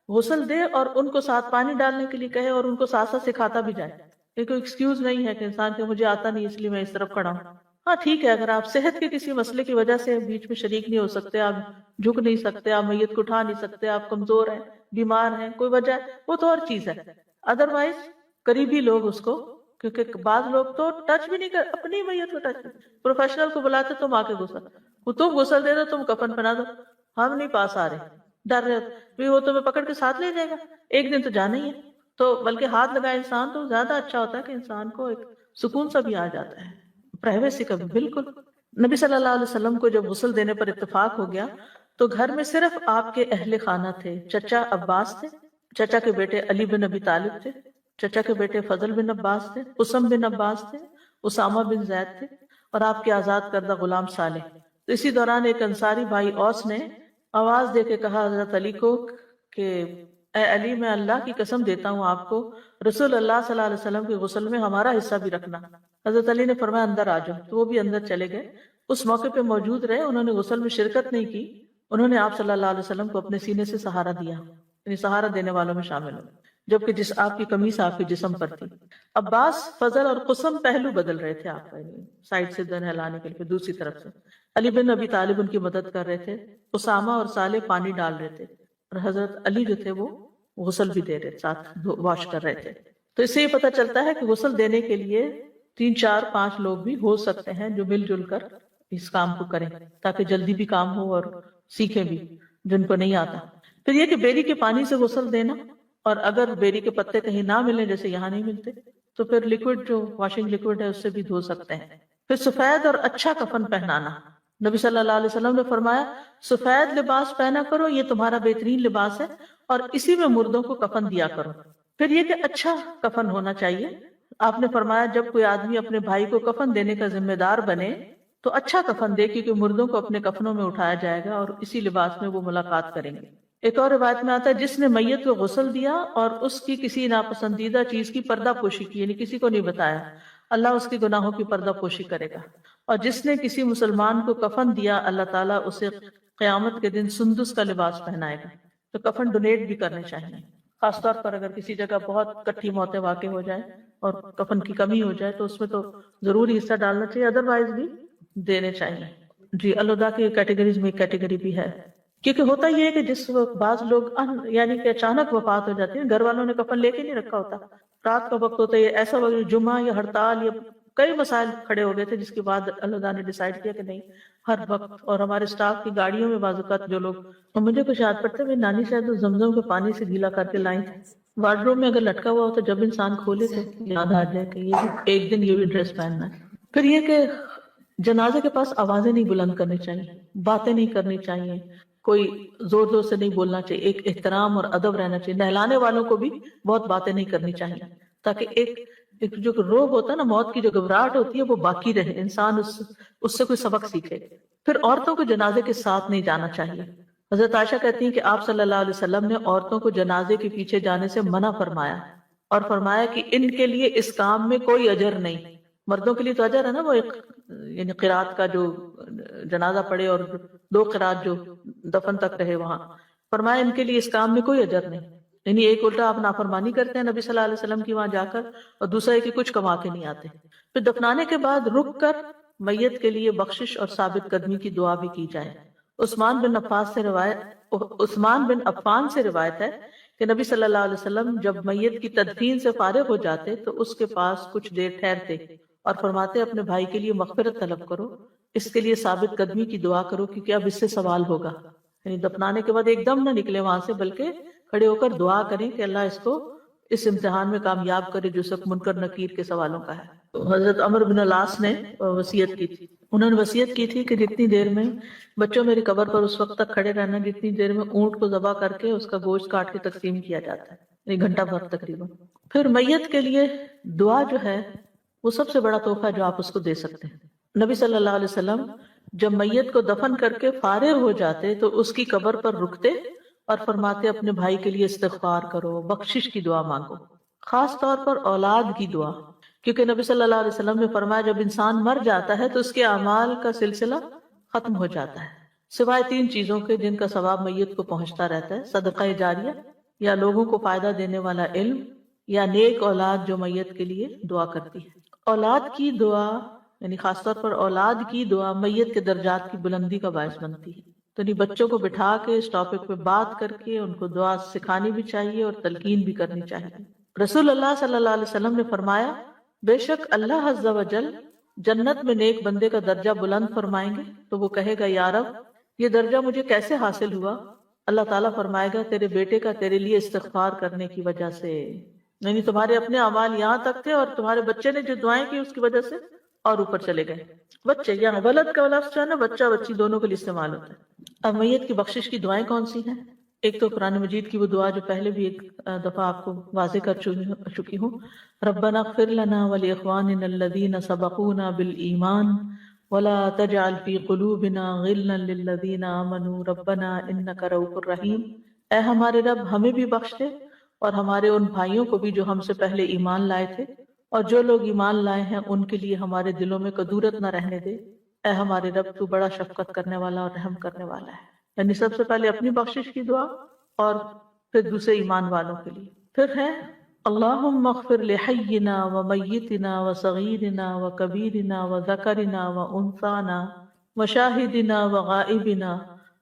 غسل دے اور ان کو ساتھ پانی ڈالنے کے لیے کہے اور ان کو ساتھ ساتھ سکھاتا بھی جائے۔ یہ کوئی ایکسکیوز نہیں ہے کہ انسان کہ مجھے آتا نہیں اس لیے میں اس طرف کھڑا ہوں۔ ہاں ٹھیک ہے، اگر آپ صحت کے کسی مسئلے کی وجہ سے بیچ میں شریک نہیں ہو سکتے، آپ جھک نہیں سکتے، آپ میت کو اٹھا نہیں سکتے، آپ کمزور ہیں، بیمار ہیں، کوئی وجہ ہے، وہ تو اور چیز ہے۔ ادروائز قریبی لوگ اس کو، کیونکہ بعض لوگ تو ٹچ بھی نہیں کر، اپنی میت کو ٹچ، پروفیشنل کو بلاتے تم آ کے غسل، وہ تم غسل دے دو، تم کفن پہنا دو، ہم نہیں پاس آ رہے، ڈر رہے، وہ تمہیں پکڑ کے ساتھ لے جائے گا، ایک دن تو جانا ہی ہے، تو بلکہ ہاتھ لگائے انسان تو زیادہ اچھا ہوتا ہے کہ انسان کو ایک سکون سا بھی آ جاتا ہے، پرائیویسی کا بھی۔ بالکل نبی صلی اللہ علیہ وسلم کو جب غسل دینے پر اتفاق ہو گیا تو گھر میں صرف آپ کے اہل خانہ تھے، چچا عباس تھے، چچا کے بیٹے علی بن ابی طالب تھے، چچا کے بیٹے فضل بن عباس تھے، اسم بن عباس تھے، اسامہ بن زید تھے، اور آپ کے آزاد کردہ غلام صالح۔ تو اسی دوران ایک انصاری بھائی اوس نے آواز دے کے کہا حضرت علی کو کہ اے علی، میں اللہ کی قسم دیتا ہوں آپ کو رسول اللہ صلی اللہ علیہ وسلم کے غسل میں ہمارا حصہ بھی رکھنا۔ حضرت علی نے فرمایا اندر آ جاؤ، تو وہ بھی اندر چلے گئے، اس موقع پہ موجود رہے، انہوں نے غسل میں شرکت نہیں کی، انہوں نے آپ صلی اللہ علیہ وسلم کو اپنے سینے سے سہارا دیا، یعنی سہارا دینے والوں میں شامل ہو، جبکہ آپ کی قمیص آپ کے جسم پر تھی۔ عباس، فضل اور قسم پہلو بدل رہے تھے آپ کا، سائڈ سے دن ہلانے کے لیے دوسری طرف سے، علی بن ابی طالب ان کی مدد کر رہے تھے، اسامہ اور صالح پانی ڈال رہے تھے، اور حضرت علی جو تھے وہ غسل بھی دے رہے، ساتھ واش کر رہے تھے۔ تو اس سے یہ پتہ چلتا ہے کہ غسل دینے کے لیے 3 4 5 لوگ بھی ہو سکتے ہیں جو مل جل کر اس کام کو کریں، تاکہ جلدی بھی کام ہو اور سیکھیں بھی جن کو نہیں آتا۔ پھر یہ کہ بیری کے پانی سے غسل دینا، اور اگر بیری کے پتے کہیں نہ ملیں، جیسے یہاں نہیں ملتے، تو پھر لیکوڈ جو واشنگ لیکوڈ ہے اس سے بھی دھو سکتے ہیں۔ پھر سفید اور اچھا کفن پہنانا، نبی صلی اللہ علیہ وسلم نے فرمایا سفید لباس پہنا کرو، یہ تمہارا بہترین لباس ہے، اور اسی میں مردوں کو کفن دیا کرو۔ پھر یہ کہ اچھا کفن ہونا چاہیے، آپ نے فرمایا جب کوئی آدمی اپنے بھائی کو کفن دینے کا ذمہ دار بنے تو اچھا کفن دے، کیونکہ مردوں کو اپنے کفنوں میں اٹھایا جائے گا اور اسی لباس میں وہ ملاقات کریں گے۔ ایک اور روایت میں آتا ہے جس نے میت کو غسل دیا اور اس کی کسی ناپسندیدہ چیز کی پردہ پوشی کی، یعنی کسی کو نہیں بتایا، اللہ اس کے گناہوں کی پردہ پوشی کرے گا۔ اور جس نے کسی مسلمان کو کفن دیا، اللہ تعالیٰ اسے قیامت کے دن سندس کا لباس پہنائے گا۔ تو کفن ڈونیٹ بھی کرنے چاہیے، خاص طور پر اگر کسی جگہ بہت کٹھی موتیں واقع ہو جائیں اور کفن کی کمی ہو جائے تو اس میں تو ضروری حصہ ڈالنا چاہیے، ادروائز بھی دینے چاہیے۔ جی، الوداع کی کیٹیگریز میں ایک کیٹیگری بھی ہے، کیونکہ ہوتا یہ ہے کہ جس وقت بعض لوگ یعنی کہ اچانک وفات ہو جاتی ہے، گھر والوں نے کفن لے کے نہیں رکھا ہوتا، رات کا وقت ہوتا ہے، ایسا وقت جمعہ یا ہڑتال یا کئی مسائل کھڑے ہو گئے تھے، جس کے بعد اللہ نے ڈیسائیڈ کیا کہ نہیں ہر وقت، اور ہمارے سٹاف کی گاڑیوں میں بعض اوقات جو لوگ، اور مجھے کچھ یاد پڑتا ہے میری نانی شاید زمزم کے پانی سے گیلا کر کے لائیں تھے، وارڈروب میں اگر لٹکا ہوا ہو تو جب انسان کھولے تو یاد آ جائے کہ یہ ایک دن یہ بھی ڈریس پہننا ہے۔ پھر یہ کہ جنازے کے پاس آوازیں نہیں بلند کرنی چاہیے، باتیں نہیں کرنی چاہیے، کوئی زور زور سے نہیں بولنا چاہیے، ایک احترام اور ادب رہنا چاہیے، نہلانے والوں کو بھی بہت باتیں نہیں کرنی چاہیے، تاکہ ایک جو روگ ہوتا ہے نا، موت کی جو گھبراہٹ ہوتی ہے وہ باقی رہے، انسان اس سے کوئی سبق سیکھے۔ پھر عورتوں کو جنازے کے ساتھ نہیں جانا چاہیے۔ حضرت عائشہ کہتی ہیں کہ آپ صلی اللہ علیہ وسلم نے عورتوں کو جنازے کے پیچھے جانے سے منع فرمایا اور فرمایا کہ ان کے لیے اس کام میں کوئی اجر نہیں۔ مردوں کے لیے تو اجر ہے نا، وہ ایک یعنی قرات کا جو جنازہ پڑے اور 2 قرات جو دفن تک رہے وہاں، فرمایا ان کے لیے اس کام میں کوئی اجر نہیں، یعنی ایک الٹا آپ نافرمانی کرتے ہیں نبی صلی اللہ علیہ وسلم کی وہاں جا کر، اور دوسرا ہے کہ کچھ کما کے نہیں آتے۔ پھر دفنانے کے بعد رک کر میت کے لیے بخشش اور ثابت قدمی کی دعا بھی کی جائے۔ عثمان بن عفان سے روایت ہے کہ نبی صلی اللہ علیہ وسلم جب میت کی تدفین سے فارغ ہو جاتے تو اس کے پاس کچھ دیر ٹھہرتے اور فرماتے اپنے بھائی کے لیے مغفرت طلب کرو، اس کے لیے ثابت قدمی کی دعا کرو کیونکہ اب اس سے سوال ہوگا، یعنی دفنانے کے بعد ایک دم نہ نکلے وہاں سے، بلکہ کھڑے ہو کر دعا کریں کہ اللہ اس کو اس امتحان میں کامیاب کرے جو سب منکر نکیر کے سوالوں کا ہے۔ تو حضرت عمر بن العاص نے وصیت کی تھی، انہوں نے وصیت کی تھی کہ جتنی دیر میں بچوں میری قبر پر اس وقت تک کھڑے رہنا جتنی دیر میں اونٹ کو ذبح کر کے اس کا گوشت کاٹ کے تقسیم کیا جاتا ہے، ایک گھنٹہ بھر تقریباً۔ پھر میت کے لیے دعا جو ہے وہ سب سے بڑا تحفہ جو آپ اس کو دے سکتے ہیں۔ نبی صلی اللہ علیہ وسلم جب میت کو دفن کر کے فارغ ہو جاتے تو اس کی قبر پر رکتے اور فرماتے اپنے بھائی کے لیے استغفار کرو، بخشش کی دعا مانگو، خاص طور پر اولاد کی دعا، کیونکہ نبی صلی اللہ علیہ وسلم نے فرمایا جب انسان مر جاتا ہے تو اس کے اعمال کا سلسلہ ختم ہو جاتا ہے، سوائے 3 چیزوں کے جن کا ثواب میت کو پہنچتا رہتا ہے: صدقہ جاریہ، یا لوگوں کو فائدہ دینے والا علم، یا نیک اولاد جو میت کے لیے دعا کرتی ہے۔ اولاد کی دعا یعنی خاص طور پر اولاد کی دعا میت کے درجات کی بلندی کا باعث بنتی ہے، تو نہیں بچوں کو بٹھا کے اس ٹاپک پہ بات کر کے ان کو دعا سکھانی بھی چاہیے اور تلقین بھی کرنی چاہیے۔ رسول اللہ صلی اللہ علیہ وسلم نے فرمایا بے شک اللہ عز و جل جنت میں نیک بندے کا درجہ بلند فرمائیں گے تو وہ کہے گا یا رب یہ درجہ مجھے کیسے حاصل ہوا؟ اللہ تعالیٰ فرمائے گا تیرے بیٹے کا تیرے لیے استغفار کرنے کی وجہ سے، یعنی تمہارے اپنے اعمال یہاں تک تھے اور تمہارے بچے نے جو دعائیں کی اس کی وجہ سے اور اوپر چلے گئے۔ بچے یہاں ولد کا لفظ جو ہے نا بچہ بچی دونوں کے لیے استعمال ہوتا ہے۔ اب میت کی بخشش کی دعائیں کون سی ہیں؟ ایک تو قرآن مجید کی وہ دعا جو پہلے بھی ایک دفعہ آپ کو واضح کر چکی ہوں، ربنا اغفر لنا ولاخواننا الذین سبقونا بالایمان ولا تجعل فی قلوبنا غلا للذین آمنوا ربنا انک رؤوف رحیم، اے ہمارے رب ہمیں بھی بخش دے اور ہمارے ان بھائیوں کو بھی جو ہم سے پہلے ایمان لائے تھے، اور جو لوگ ایمان لائے ہیں ان کے لیے ہمارے دلوں میں کدورت نہ رہنے دے، اے ہمارے رب تو بڑا شفقت کرنے والا اور رحم کرنے والا ہے۔ یعنی سب سے پہلے اپنی بخشش کی دعا اور پھر دوسرے ایمان والوں کے لیے۔ پھر ہے اللہم اغفر لحینا ومیتنا وصغیرنا وکبیرنا وذکرنا وانثانا وشاہدنا وغائبنا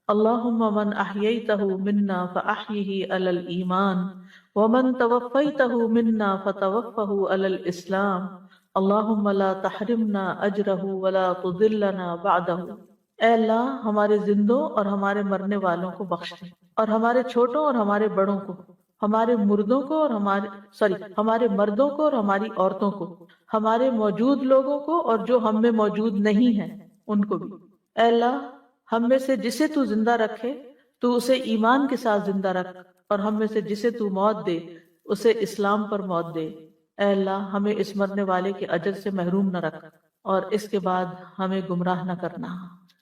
اللہم من احییتہ منا فاحیہ علی الایمان ومن توفیتہ منا فتوفہ علی الاسلام اللہم لا تحرمنا اجرہ ولا تضلنا بعدہ۔ اے اللہ ہمارے زندوں اور ہمارے مرنے والوں کو بخش دے، اور ہمارے چھوٹوں اور ہمارے بڑوں کو، ہمارے مردوں کو اور ہمارے مردوں کو اور ہماری عورتوں کو، ہمارے موجود لوگوں کو اور جو ہم میں موجود نہیں ہیں ان کو بھی۔ اے اللہ ہم میں سے جسے تو زندہ رکھے تو اسے ایمان کے ساتھ زندہ رکھ، اور ہم میں سے جسے تو موت دے اسے اسلام پر موت دے۔ اے اللہ ہمیں اس مرنے والے کے اجر سے محروم نہ رکھ اور اس کے بعد ہمیں گمراہ نہ کرنا۔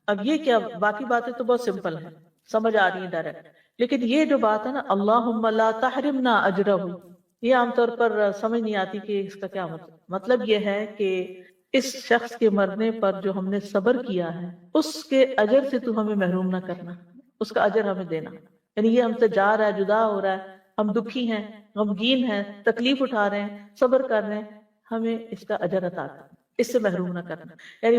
اب یہ کیا، باقی باتیں تو بہت سمپل ہیں، سمجھ آ رہی ہیں ڈائریکٹ، لیکن یہ جو بات ہے نا اللہم لا تحرمنا اجرہ، یہ عام طور پر سمجھ نہیں آتی کہ اس کا کیا مطلب یہ ہے کہ اس شخص کے مرنے پر جو ہم نے صبر کیا ہے اس کے اجر سے تو ہمیں محروم نہ کرنا، اس کا اجر ہمیں دینا. یعنی یہ ہم سے جا رہا ہے، جدا ہو رہا ہے، ہم دکھی ہیں، غمگین ہیں، تکلیف اٹھا رہے ہیں، صبر کر رہے ہیں، ہمیں اس کا اجر عطا کرنا، اس سے محروم نہ کرنا. یعنی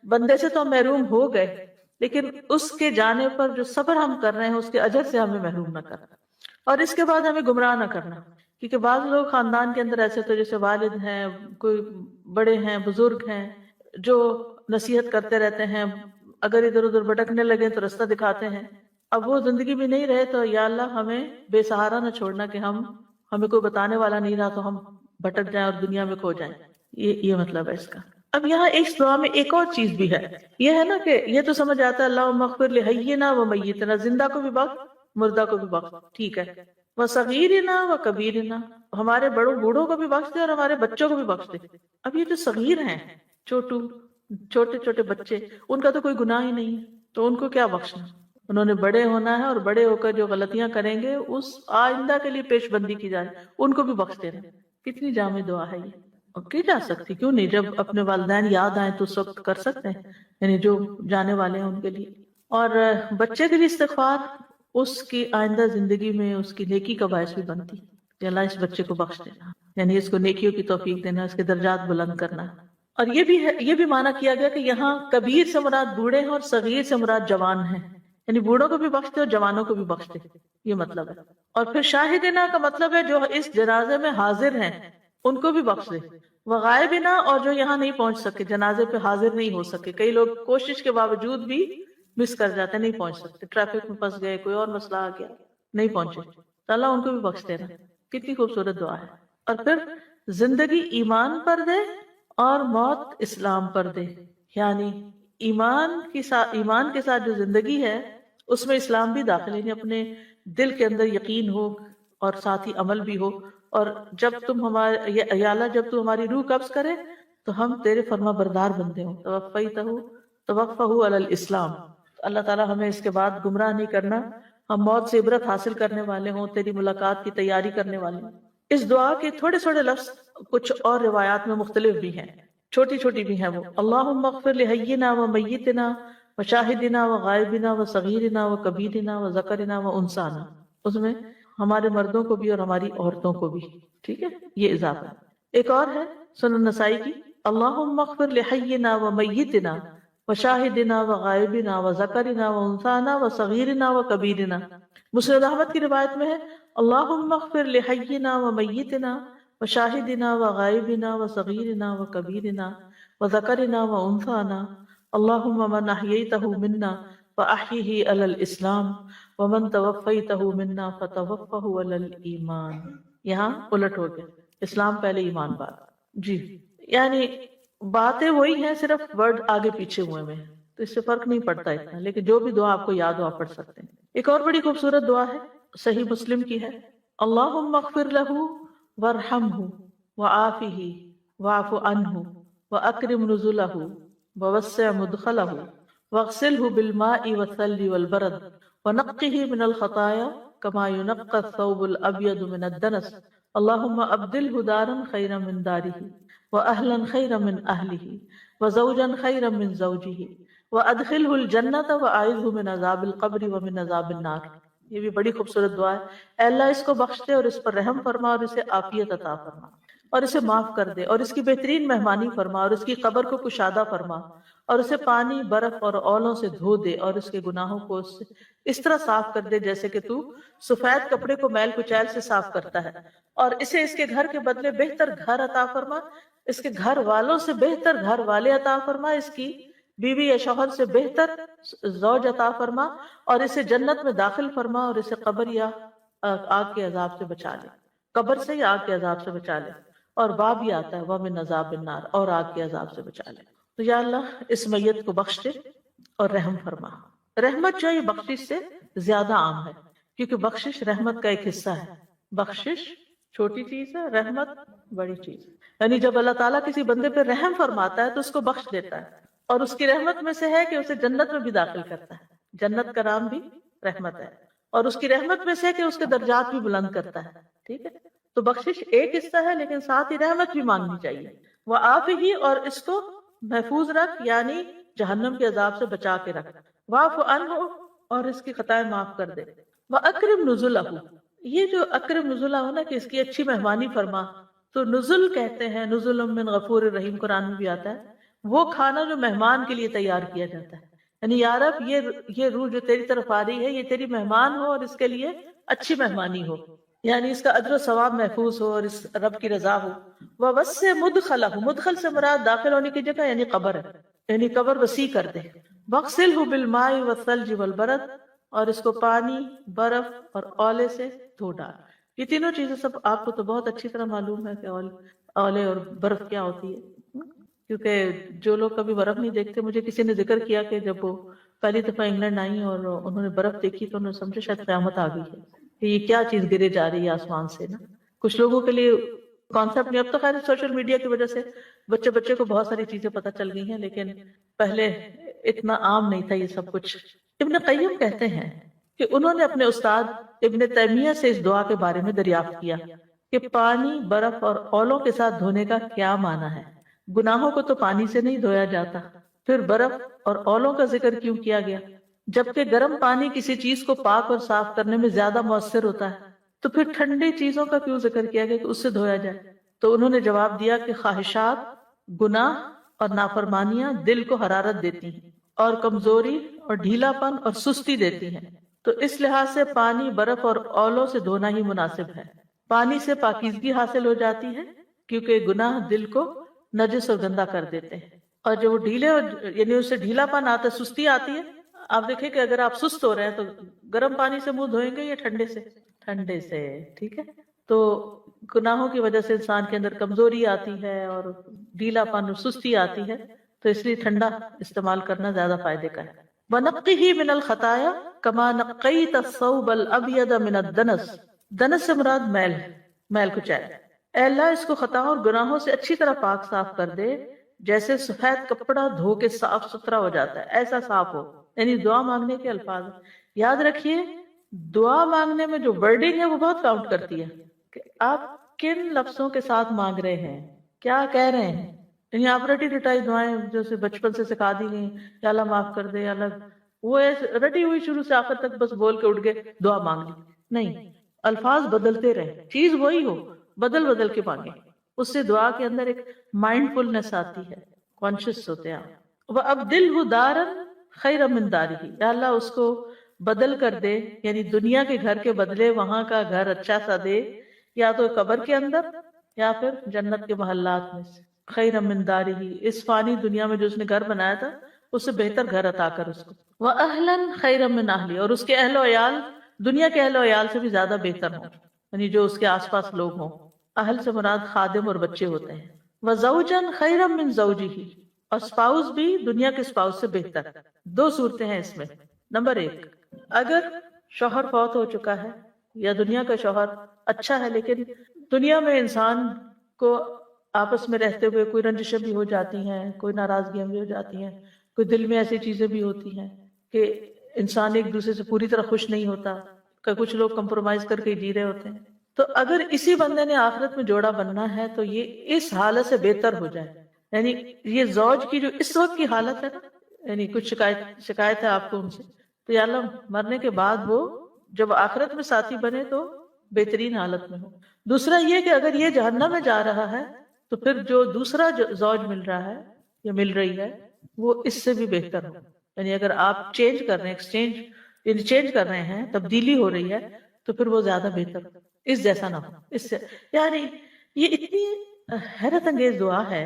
بندے سے تو ہم محروم ہو گئے، لیکن اس کے جانے پر جو صبر ہم کر رہے ہیں اس کے اجر سے ہمیں محروم نہ کرنا. اور اس کے بعد ہمیں گمراہ نہ کرنا، کیونکہ بعض لوگ خاندان کے اندر ایسے تو جیسے والد ہیں، کوئی بڑے ہیں، بزرگ ہیں، جو نصیحت کرتے رہتے ہیں، اگر ادھر ادھر بھٹکنے لگے تو راستہ دکھاتے ہیں. اب وہ زندگی میں نہیں رہے تو یا اللہ ہمیں بے سہارا نہ چھوڑنا کہ ہمیں کوئی بتانے والا نہیں رہا تو ہم بھٹک جائیں اور دنیا میں کھو جائیں. یہ مطلب ہے اس کا. اب یہاں اس دعا میں ایک اور چیز بھی ہے، یہ ہے نا کہ یہ تو سمجھ آتا ہے اللہم اغفر لحینا و میتنا، زندہ کو بھی بخش، مردہ کو بھی بخش، ٹھیک ہے. وہ صغیرنا و کبیرنا، ہمارے بڑوں بوڑھوں کو بھی بخش دے اور ہمارے بچوں کو بھی بخش دے. اب یہ جو صغیر ہیں، چھوٹے چھوٹے بچے، ان کا تو کوئی گناہ ہی نہیں ہے، تو ان کو کیا بخشنا؟ انہوں نے بڑے ہونا ہے اور بڑے ہو کر جو غلطیاں کریں گے اس آئندہ کے لیے پیش بندی کی جائے، ان کو بھی بخش دینا. کتنی جامع دعا ہے یہ، اور کی جا سکتی، کیوں نہیں؟ جب اپنے والدین یاد آئیں تو اس وقت کر سکتے ہیں، یعنی جو جانے والے ہیں ان کے لیے. اور بچے کے لیے استغفار اس کی آئندہ زندگی میں اس کی نیکی کا باعث بھی بنتی کہ اللہ اس بچے کو بخش دینا، یعنی اس کو نیکیوں کی توفیق دینا، اس کے درجات بلند کرنا. اور یہ بھی معنی کیا گیا کہ یہاں کبیر سے مراد بوڑھے ہیں اور صغیر سے مراد جوان ہیں، یعنی بوڑھوں کو بھی بخش دے اور جوانوں کو بھی بخش دے، یہ مطلب ہے. اور پھر شاہدنا کا مطلب ہے جو اس جنازے میں حاضر ہیں ان کو بھی بخش دے، وغائبنا، اور جو یہاں نہیں پہنچ سکے، جنازے پہ حاضر نہیں ہو سکے. کئی لوگ کوشش کے باوجود بھی مس کر جاتے، نہیں پہنچ سکتے، ٹریفک میں پھنس گئے، کوئی اور مسئلہ آ گیا، نہیں پہنچے، تو اللہ ان کو بھی بخش دینا. کتنی خوبصورت دعا ہے. اور پھر زندگی ایمان پر دے اور موت اسلام پر دے، یعنی ایمان کے ساتھ جو زندگی ہے اس میں اسلام بھی داخل ہے، یعنی اپنے دل کے اندر یقین ہو اور ساتھ ہی عمل بھی ہو. اور جب تم جب تو ہماری روح قبض کرے تو ہم تیرے فرما بردار بندے ہوں. توفہ علی الاسلام، اللہ تعالیٰ ہمیں اس کے بعد گمراہ نہیں کرنا، ہم موت سے عبرت حاصل کرنے والے ہوں، تیری ملاقات کی تیاری کرنے والے ہوں. اس دعا کے تھوڑے تھوڑے لفظ کچھ اور روایات میں مختلف بھی ہیں، چھوٹی چھوٹی بھی ہیں وہ. اللہم اغفر لحینا و میتنا و شاہدنا و غائبنا و صغیرنا و کبیرنا و ذکرنا و انسانا، اس میں ہمارے مردوں کو بھی اور ہماری عورتوں کو بھی، ٹھیک ہے، یہ اضافہ ہے. ایک اور ہے سنن نسائی کی، اللہم اغفر لحینا و میتنا و شاہدنا و غائبنا و ذکرنا و انسانا و صغیرنا و کبیرنا. مسند احمد کی روایت میں ہے اللہم اغفر لحینا و میتنا و شاہدنا و غائبنا و صغیرنا و کبیرنا و ذکرنا و انسانا، اللہم من احییتہ منا فاحیہ علی الاسلام ومن توفیتہ منا فتوفہ علی الایمان. یہاں الٹ ہو گیا، اسلام پہلے ایمان بعد. جی، یعنی باتیں وہی ہیں، صرف ورڈ آگے پیچھے ہوئے میں، تو اس سے فرق نہیں پڑتا اتنا، لیکن جو بھی دعا آپ کو یاد ہو آپ پڑھ سکتے ہیں. ایک اور بڑی خوبصورت دعا ہے، صحیح مسلم کی ہے، اللہم اغفر لہ وارحمہ وعافہ واعف عنہ واکرم نزلہ ووسع مدخلہ واغسلہ بالماء والثلج والبرد ونقہ من الخطایا كما ينقى الثوب الابيض من الدنس اللهم ابدله دارا خيرا من داره واهلا خيرا من اهله وزوجا خيرا من زوجه وادخله الجنة واعذه من عذاب القبر ومن عذاب النار. یہ بھی بڑی خوبصورت دعا ہے. اے اللہ اس کو بخش دے اور اس پر رحم فرما اور اسے عافیت عطا فرما اور اسے معاف کر دے اور اس کی بہترین مہمانی فرما اور اس کی قبر کو کشادہ فرما اور اسے پانی، برف اور اولوں سے دھو دے اور اس کے گناہوں کو اس طرح صاف کر دے جیسے کہ تو سفید کپڑے کو میل کچیل سے صاف کرتا ہے، اور اسے اس کے گھر کے بدلے بہتر گھر عطا فرما، اس کے گھر والوں سے بہتر گھر والے عطا فرما، اس کی بیوی یا شوہر سے بہتر زوج عطا فرما اور اسے جنت میں داخل فرما اور اسے قبر یا آگ کے عذاب سے بچا لے، قبر سے یا آگ کے عذاب سے بچا لے. اور باب بھی آتا ہے وَمِنْ عَذَابِ النَّارِ، اور آگ کے عذاب سے بچا لے. تو یا اللہ اس میت کو بخش دے اور رحم فرما. رحمت جو ہے یہ بخشش سے زیادہ عام ہے، کیونکہ بخشش رحمت کا ایک حصہ ہے. بخشش چھوٹی چیز ہے، رحمت بڑی چیز ہے. یعنی جب اللہ تعالیٰ کسی بندے پہ رحم فرماتا ہے تو اس کو بخش دیتا ہے، اور اس کی رحمت میں سے ہے کہ اسے جنت میں بھی داخل کرتا ہے. جنت کا نام بھی رحمت ہے. اور اس کی رحمت میں سے کہ اس کے درجات بھی بلند کرتا ہے. ٹھیک ہے، تو بخشش ایک حصہ ہے لیکن ساتھ ہی رحمت بھی مانگنی چاہیے. وہ آپ ہی، اور اس کو محفوظ رکھ، یعنی جہنم کے عذاب سے بچا کے رکھ. واعف عنہ، اور اس کی خطائیں معاف کر دے. وَأَكْرِمْ نُزُلَهُ، یہ جو اکرم نزلہ ہونا کہ اس کی اچھی مہمانی فرما، تو نزل کہتے ہیں نزل من غفور الرحیم، قرآن میں بھی آتا ہے وہ کھانا جو مہمان کے لیے تیار کیا جاتا ہے. یعنی یا رب یہ روح جو تیری طرف آ رہی ہے یہ تیری مہمان ہو اور اس کے لیے اچھی مہمانی ہو، یعنی اس کا اجر و ثواب محفوظ ہو اور اس رب کی رضا ہو. وَوَسِّعْ مُدْخَلَهُ، مدخل سے مراد داخل ہونے کی جگہ یعنی قبر ہے، یعنی قبر وسیع کر دے. وَاغْسِلْهُ بِالْمَاءِ وَالثَّلْجِ وَالْبَرَدِ، اور اس کو پانی، برف اور اولے سے دھو ڈال. یہ تینوں چیزیں سب آپ کو تو بہت اچھی طرح معلوم ہے کہ اولے اور برف کیا ہوتی ہے، کیونکہ جو لوگ کبھی برف نہیں دیکھتے، مجھے کسی نے ذکر کیا کہ جب وہ پہلی دفعہ انگلینڈ آئی اور انہوں نے برف دیکھی تو انہوں نے سمجھا شاید قیامت آ گئی ہے کہ یہ کیا چیز گرے جا رہی ہے آسمان سے نا. کچھ لوگوں کے لیے کانسیپٹ نہیں، اب تو خیر سوشل میڈیا کی وجہ سے بچے کو بہت ساری چیزیں پتہ چل گئی ہیں، لیکن پہلے اتنا عام نہیں تھا یہ سب کچھ. ابن قیم کہتے ہیں کہ انہوں نے اپنے استاد ابن تیمیہ سے اس دعا کے بارے میں دریافت کیا کہ پانی، برف اور اولوں کے ساتھ دھونے کا کیا معنی ہے. گناہوں کو تو پانی سے نہیں دھویا جاتا، پھر برف اور اولوں کا ذکر کیوں کیا گیا؟ جبکہ گرم پانی کسی چیز کو پاک اور صاف کرنے میں زیادہ مؤثر ہوتا ہے، تو پھر ٹھنڈی چیزوں کا کیوں ذکر کیا گیا کہ اس سے دھویا جائے؟ تو انہوں نے جواب دیا کہ خواہشات، گناہ اور نافرمانیاں دل کو حرارت دیتی ہیں اور کمزوری اور ڈھیلا پن اور سستی دیتی ہیں، تو اس لحاظ سے پانی، برف اور اولوں سے دھونا ہی مناسب ہے. پانی سے پاکیزگی حاصل ہو جاتی ہے کیونکہ گناہ دل کو نجس اور گندا کر دیتے ہیں، اور جو وہ ڈھیلے یعنی اس سے ڈھیلا پن آتا ہے، سستی آتی ہے. آپ دیکھیں کہ اگر آپ سست ہو رہے ہیں تو گرم پانی سے منہ دھوئیں گے یا ٹھنڈے سے. ٹھیک ہے، تو گناہوں کی وجہ سے انسان کے اندر کمزوری آتی ہے اور ڈھیلا پن اور سستی آتی ہے، تو اس لیے ٹھنڈا استعمال کرنا زیادہ فائدے کا ہے. وَنَقِّهِ مِنَ الْخَطَايَا كَمَا نَقَّيْتَ الثَّوْبَ الْأَبْيَضَ مِنَ الدَّنَسِ. دنس سے مراد میل کچیل. اے اللہ اس کو خطاؤں اور گناہوں سے اچھی طرح پاک صاف کر دے، جیسے سفید کپڑا دھو کے صاف ستھرا ہو جاتا ہے ایسا صاف ہو. یعنی دعا مانگنے کے الفاظ یاد رکھیے، دعا مانگنے میں جو ورڈنگ ہے وہ بہت کاؤنٹ کرتی ہے کہ آپ کن لفظوں کے ساتھ مانگ رہے ہیں، کیا کہہ رہے ہیں. یعنی آپ رٹی رٹائی دعائیں جو بچپن سے سکھا دی گئی، یا اللہ معاف کر دے، یا اللہ، وہ رٹی ہوئی شروع سے آخر تک بس بول کے اٹھ گئے دعا مانگ لی. نہیں، الفاظ بدلتے رہے، چیز وہی ہو، بدل کے مانگے. اس سے دعا کے اندر ایک مائنڈ فلنس آتی ہے، کانشیس ہوتے ہیں. وَأَبْدِلْهُ دَارًا خَيْرًا مِنْ دَارِهِ، یا اللہ اس کو بدل کر دے، یعنی دنیا کے گھر کے بدلے وہاں کا گھر اچھا سا دے، یا تو قبر کے اندر یا پھر جنت کے محلات میں سے. خَيْرًا مِنْ دَارِهِ، اس فانی دنیا میں جو اس نے گھر بنایا تھا اس سے بہتر گھر عطا کر اس کو. وَأَهْلًا خَيْرًا مِنْ أَهْلِهِ، اور اس کے اہل و عیال دنیا کے اہل و عیال سے بھی زیادہ بہتر ہوں، یعنی جو اس کے آس پاس لوگ ہوں. اہل سے مراد خادم اور بچے ہوتے ہیں. وَزَوْجًا خَيْرًا مِنْ زَوْجِهِ، اور اسپاؤس بھی دنیا کے اسپاؤس سے بہتر. دو صورتیں ہیں اس میں. نمبر 1، اگر شوہر فوت ہو چکا ہے یا دنیا کا شوہر اچھا ہے لیکن دنیا میں انسان کو آپس میں رہتے ہوئے کوئی رنجشیں بھی ہو جاتی ہیں، کوئی ناراضگیاں بھی ہو جاتی ہیں، کوئی دل میں ایسی چیزیں بھی ہوتی ہیں کہ انسان ایک دوسرے سے پوری طرح خوش نہیں ہوتا، کہ کچھ لوگ کمپرومائز کر کے جی رہے ہوتے ہیں. تو اگر اسی بندے نے آخرت میں جوڑا بننا ہے تو یہ اس حالت سے بہتر ہو جائے. یعنی یہ زوج کی جو اس وقت کی حالت ہے نا، یعنی کچھ شکایت ہے آپ کو ان سے، تو یا اللہ مرنے کے بعد وہ جب آخرت میں ساتھی بنے تو بہترین حالت میں ہو. دوسرا یہ کہ اگر یہ جہنم میں جا رہا ہے تو پھر جو دوسرا زوج مل رہا ہے یا مل رہی ہے وہ اس سے بھی بہتر ہو. یعنی اگر آپ چینج کر رہے ہیں، چینج کر رہے ہیں، تبدیلی ہو رہی ہے، تو پھر وہ زیادہ بہتر ہو، اس جیسا نہ ہو. اس سے یعنی یہ اتنی حیرت انگیز دعا ہے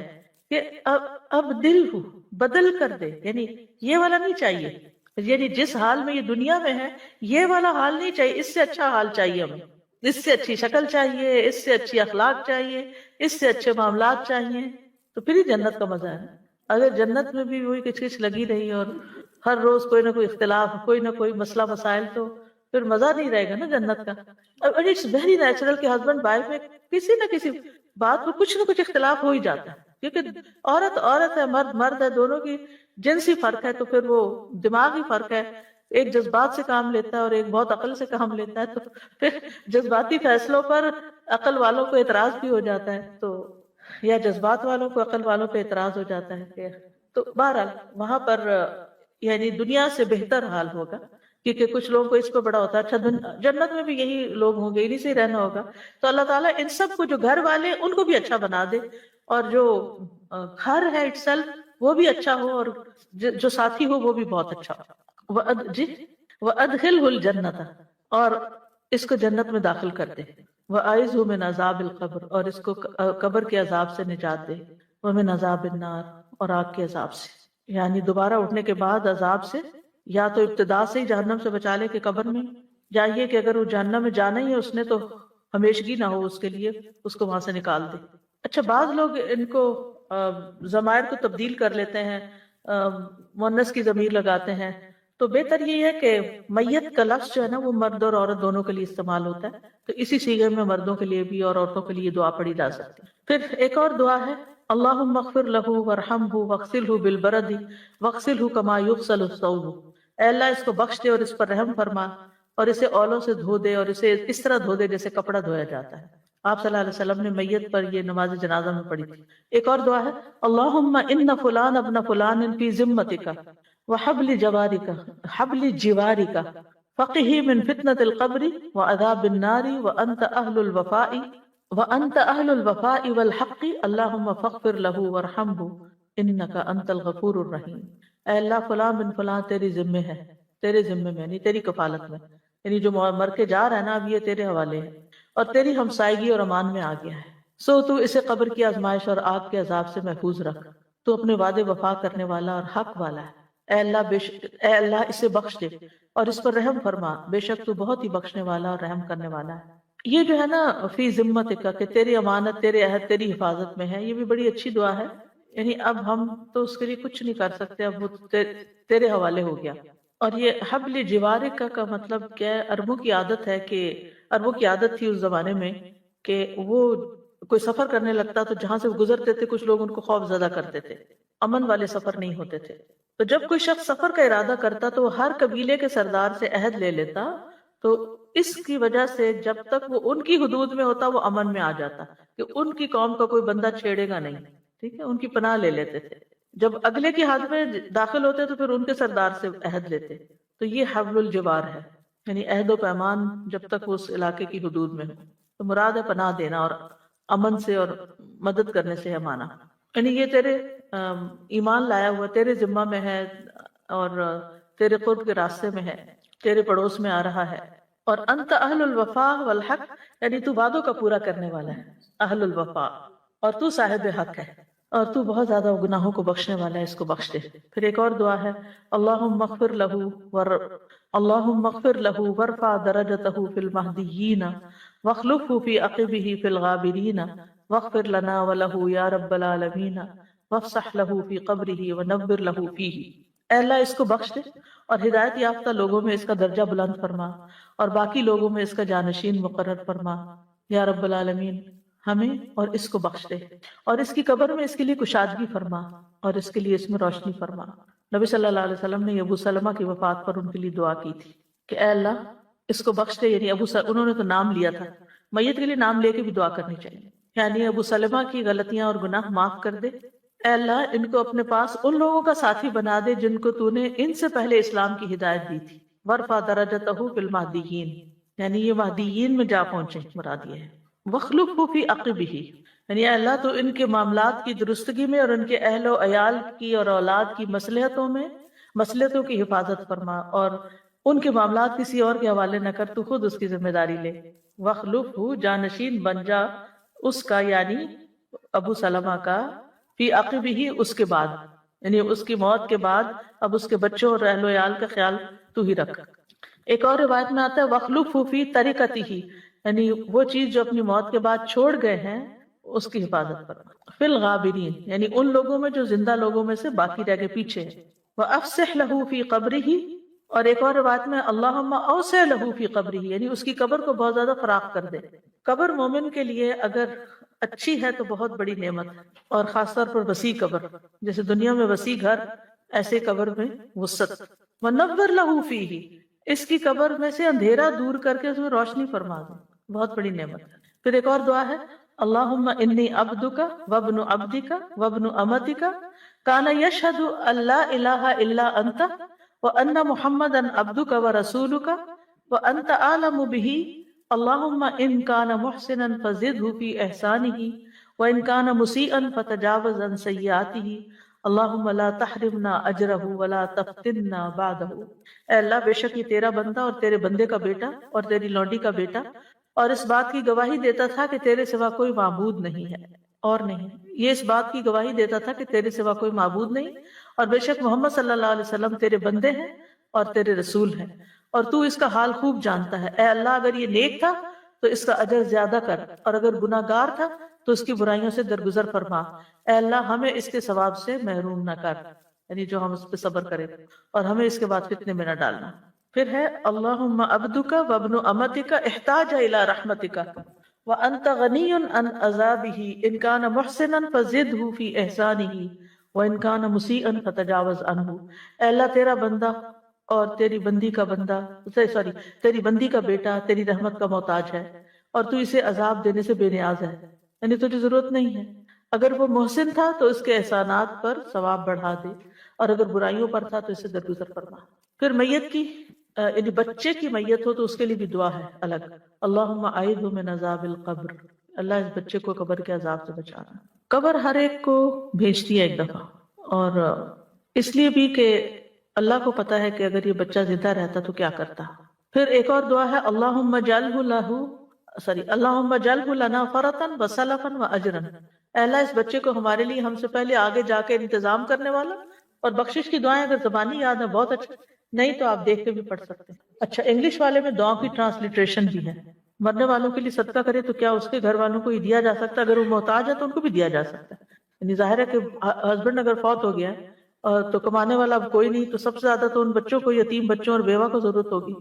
کہ اب دل ہو بدل کر دے، یعنی یہ والا نہیں چاہیے، یعنی جس حال میں یہ دنیا میں ہے یہ والا حال نہیں چاہیے، اس سے اچھا حال چاہیے ہمیں، اس سے اچھی شکل چاہیے، اس سے اچھی اخلاق چاہیے، اس سے اچھے معاملات چاہیے، تو پھر ہی جنت کا مزہ ہے. اگر جنت میں بھی وہی کچھ کچھ لگی رہی اور ہر روز کوئی نہ کوئی اختلاف، کوئی نہ کوئی مسئلہ مسائل، تو پھر مزہ نہیں رہے گا نا جنت کا. اٹس ویری نیچرل کہ ہسبینڈ وائف میں کسی نہ کسی بات پر کچھ نہ کچھ اختلاف ہو ہی جاتا ہے، کیونکہ عورت ہے، مرد ہے، دونوں کی جنسی فرق ہے، تو پھر وہ دماغی فرق ہے، ایک جذبات سے کام لیتا ہے اور ایک بہت عقل سے کام لیتا ہے، تو پھر جذباتی فیصلوں پر عقل والوں کو اعتراض بھی ہو جاتا ہے، تو یا جذبات والوں کو عقل والوں پہ اعتراض ہو جاتا ہے کہ تو بہرحال وہاں پر یعنی دنیا سے بہتر حال ہوگا، کیونکہ کچھ لوگوں کو اس پہ بڑا ہوتا ہے اچھا جنت میں بھی یہی لوگ ہوں گے، انہیں سے ہی رہنا ہوگا، تو اللہ تعالیٰ ان سب کو جو گھر والے ان کو بھی اچھا بنا دے، اور جو گھر ہے اٹ سیلف وہ بھی اچھا ہو، اور جو ساتھی ہو وہ بھی بہت اچھا ہو، وَأَدْخِلْهُ الْجَنَّةَ، اور اس کو جنت میں داخل کر دے، وَأَعِذْهُ مِنْ عَذَابِ الْقَبْرِ، اور اس کو قبر کے عذاب سے نجات دے، وَمِنْ عَذَابِ النَّارِ، اور آگ کے عذاب سے، یعنی دوبارہ اٹھنے کے بعد عذاب سے، یا تو ابتدا سے ہی جہنم سے بچا لے کہ قبر میں، یا یہ کہ اگر وہ جہنم میں جانا ہی ہے اس نے تو ہمیشگی نہ ہو اس کے لیے، اس کو وہاں سے نکال دے۔ اچھا بعض لوگ ان کو ضمائر کو تبدیل کر لیتے ہیں، مؤنث کی ضمیر لگاتے ہیں، تو بہتر یہ ہے کہ میت کا لفظ جو ہے نا وہ مرد اور عورت دونوں کے لیے استعمال ہوتا ہے، تو اسی صیغے میں مردوں کے لیے بھی اور عورتوں کے لیے دعا پڑھی جا سکتی ہے۔ پھر ایک اور دعا ہے، اللہم اغفر لہ وارحمہ واغسلہ بالبرد واغسلہ کما یغسل الثوب، اے اللہ اس کو بخش دے اور اس پر رحم فرما، اور اسے اولوں سے دھو دے اور اسے اس طرح دھو دے جیسے کپڑا دھویا جاتا ہے۔ آپ صلی اللہ علیہ وسلم نے میت پر یہ نماز جنازہ میں پڑھی تھی۔ ایک اور دعا ہے، اللہم ان فلان ابن فلان فی ذمتک وحبل جوارک حبل جوارک فقہ من فتنة القبر وعذاب النار وانت اہل الوفاء والحق اللہم فاغفر لہ وارحمہ انک انت الغفور الرحیم۔ اے اللہ فلاں بن فلاں تیری ذمہ ہے، تیرے ذمہ میں یعنی تیری کفالت میں، یعنی جو مر کے جا رہا ہے نا اب یہ تیرے حوالے ہے اور تیری ہمسائیگی اور امان میں آ گیا ہے، سو تو اسے قبر کی آزمائش اور آگ کے عذاب سے محفوظ رکھ، تو اپنے وعدے وفا کرنے والا اور حق والا ہے۔ اے اللہ اسے بخش دے اور اس پر رحم فرما، بے شک تو بہت ہی بخشنے والا اور رحم کرنے والا ہے۔ یہ جو ہے نا فی ذمتک کا کہ تیری امانت تیرے عہد تیری حفاظت میں ہے، یہ بھی بڑی اچھی دعا ہے، یعنی اب ہم تو اس کے لیے کچھ نہیں کر سکتے، اب وہ تیرے حوالے ہو گیا۔ اور یہ حبل جوارک کا مطلب کیا ہے؟ عربوں کی عادت ہے کہ عربوں کی عادت تھی اس زمانے میں کہ وہ کوئی سفر کرنے لگتا تو جہاں سے گزرتے تھے کچھ لوگ ان کو خوف زدہ کرتے تھے، امن والے سفر نہیں ہوتے تھے، تو جب کوئی شخص سفر کا ارادہ کرتا تو وہ ہر قبیلے کے سردار سے عہد لے لیتا، تو اس کی وجہ سے جب تک وہ ان کی حدود میں ہوتا وہ امن میں آ جاتا کہ ان کی قوم کا کوئی بندہ چھیڑے گا نہیں، ٹھیک ہے، ان کی پناہ لے لیتے تھے۔ جب اگلے کی حد میں داخل ہوتے تو پھر ان کے سردار سے عہد لیتے، تو یہ حبل الجوار ہے، یعنی عہد و پیمان جب تک وہ اس علاقے کی حدود میں ہو، تو مراد ہے پناہ دینا اور امن سے اور مدد کرنے سے ہے مانا، یعنی یہ تیرے ایمان لایا ہوا تیرے ذمہ میں ہے اور تیرے قرب کے راستے میں ہے، تیرے پڑوس میں آ رہا ہے، اور انت اہل الوفا والحق، یعنی تو وعدوں کا پورا کرنے والا ہے، اہل الوفا، اور تو صاحب حق ہے، اور تو بہت زیادہ گناہوں کو بخشنے والا ہے، اس کو بخش دے۔ پھر ایک اور دعا ہے، اللہم اغفر لہ وارفع درجتہ فی المہدیین واخلفہ فی عقبہ فی الغابرین واغفر لنا ولہ یا رب العالمین وافسح لہ فی قبرہ ونور لہ فیہ۔ اے اللہ اس کو بخش دے اور ہدایت یافتہ لوگوں میں اس کا درجہ بلند فرما اور باقی لوگوں میں اس کا جانشین مقرر فرما، یا رب العالمین ہمیں اور اس کو بخش دے، اور اس کی قبر میں اس کے لیے کشادگی فرما اور اس کے لیے اس میں روشنی فرما۔ نبی صلی اللہ علیہ وسلم نے ابو سلمہ کی وفات پر ان کے لیے دعا کی تھی کہ اے اللہ اس کو بخش دے، یعنی انہوں نے تو نام لیا تھا، میت کے لیے نام لے کے بھی دعا کرنی چاہیے، یعنی ابو سلمہ کی غلطیاں اور گناہ معاف کر دے، اے اللہ ان کو اپنے پاس ان لوگوں کا ساتھی بنا دے جن کو تو نے ان سے پہلے اسلام کی ہدایت دی تھی، ورفع درجتہ فی المہدیین، یعنی یہ مہدیین میں جا پہنچے، مراد یہ ہے، وخلفہ فی عقبہ، یعنی اللہ تو ان کے معاملات کی درستگی میں اور ان کے اہل و عیال کی اور اولاد کی مصلحتوں کی حفاظت فرما، اور ان کے معاملات کسی اور کے حوالے نہ کر، تو خود اس کی ذمہ داری لے، وخلفہ جانشین بن جا اس کا، یعنی ابو سلمہ کا، فی عقبہ اس کے بعد، یعنی اس کی موت کے بعد اب اس کے بچوں اور اہل و عیال کا خیال تو ہی رکھ۔ ایک اور روایت میں آتا ہے وخلفہ فی طریقتہ، یعنی وہ چیز جو اپنی موت کے بعد چھوڑ گئے ہیں اس کی حفاظت پر، فی الغابرین، یعنی ان لوگوں میں جو زندہ لوگوں میں سے باقی رہ گئے پیچھے، وافسح لہ فی قبرہ، اور ایک اور روایت میں اللہم اوسع لہ فی قبرہ، یعنی اس کی قبر کو بہت زیادہ فراخ کر دے۔ قبر مومن کے لیے اگر اچھی ہے تو بہت بڑی نعمت، اور خاص طور پر وسیع قبر، جیسے دنیا میں وسیع گھر ایسے قبر میں وسعت، وَنَوِّرْ لَهُ فِيهِ، اس کی قبر میں سے اندھیرا دور کر کے اس میں روشنی فرما دو، بہت بڑی نعمت ہے۔ پھر ایک اور دعا ہے، اللہم انی عبدک وابن عبدک وابن امتک کان یشہد ان لا الہ الا انت وان محمدا عبدک ورسولک وانت اعلم بہ، اللہم ان کان محسنا فزدہ فی احسانہ وان کان مسیئا فتجاوز عن سیئاتہ، اللہم لا تحرمنا اجرہ ولا تفتنا بعدہ۔ اے اللہ، بے شک یہ تیرا بندہ اور تیرے بندے کا بیٹا اور تیری لونڈی کا بیٹا، اور اس بات کی گواہی دیتا تھا کہ تیرے سوا کوئی معبود نہیں ہے اور نہیں، یہ اس بات کی گواہی دیتا تھا کہ تیرے سوا کوئی معبود نہیں، اور بے شک محمد صلی اللہ علیہ وسلم تیرے بندے ہیں اور تیرے رسول ہیں، اور تو اس کا حال خوب جانتا ہے۔ اے اللہ، اگر یہ نیک تھا تو اس کا اجر زیادہ کر، اور اگر گناہ گار تھا تو اس کی برائیوں سے درگزر فرما۔ اے اللہ، ہمیں اس کے ثواب سے محروم نہ کر، یعنی جو ہم اس پہ صبر کریں، اور ہمیں اس کے بعد فتنے میں نہ ڈالنا۔ پھر ہے اللہم عبدک وابن امتک احتاج الی رحمتک وانت غنی عن عذابہ ان کان محسنا فزدہ فی احسانہ وان کان مسیئا فتجاوز عنہ۔ اے اللہ، تیرا بندہ اور تیری بندی کا بندہ تیری بندی کا بیٹا تیری رحمت کا محتاج ہے، اور تو اسے عذاب دینے سے بے نیاز ہے، یعنی تجھے ضرورت نہیں ہے۔ اگر وہ محسن تھا تو اس کے احسانات پر ثواب بڑھا دے، اور اگر برائیوں پر تھا تو اسے درگزر فرما۔ پھر میت کی یعنی بچے کی میت ہو تو اس کے لیے بھی دعا ہے الگ، اللہم اعیذہ من عذاب القبر، اللہ اس بچے کو قبر کے عذاب سے بچانا۔ قبر ہر ایک کو بھیجتی ہے ایک دفعہ، اور اس لیے بھی کہ اللہ کو پتا ہے کہ اگر یہ بچہ زندہ رہتا تو کیا کرتا۔ پھر ایک اور دعا ہے، اللہم اجعلہ لنا فرطا وسلفا واجرا، اے اللہ اس بچے کو ہمارے لیے ہم سے پہلے آگے جا کے انتظام کرنے والا اور بخشش کی دعائیں اگر زبانی یاد ہے بہت اچھا، نہیں تو آپ دیکھ کے بھی پڑھ سکتے ہیں۔ اچھا، انگلش والے میں دعاؤں کی ٹرانسلیٹریشن بھی ہے، مرنے والوں کے لیے صدقہ کرے تو کیا اس کے گھر والوں کو ہی دیا جا سکتا ہے، اگر وہ محتاج ہے تو ان کو بھی دیا جا سکتا ہے۔ یعنی ظاہر ہے کہ ہسبینڈ اگر فوت ہو گیا ہے تو کمانے والا اب کوئی نہیں، تو سب سے زیادہ تو ان بچوں کو، یتیم بچوں اور بیوہ کو ضرورت ہوگی۔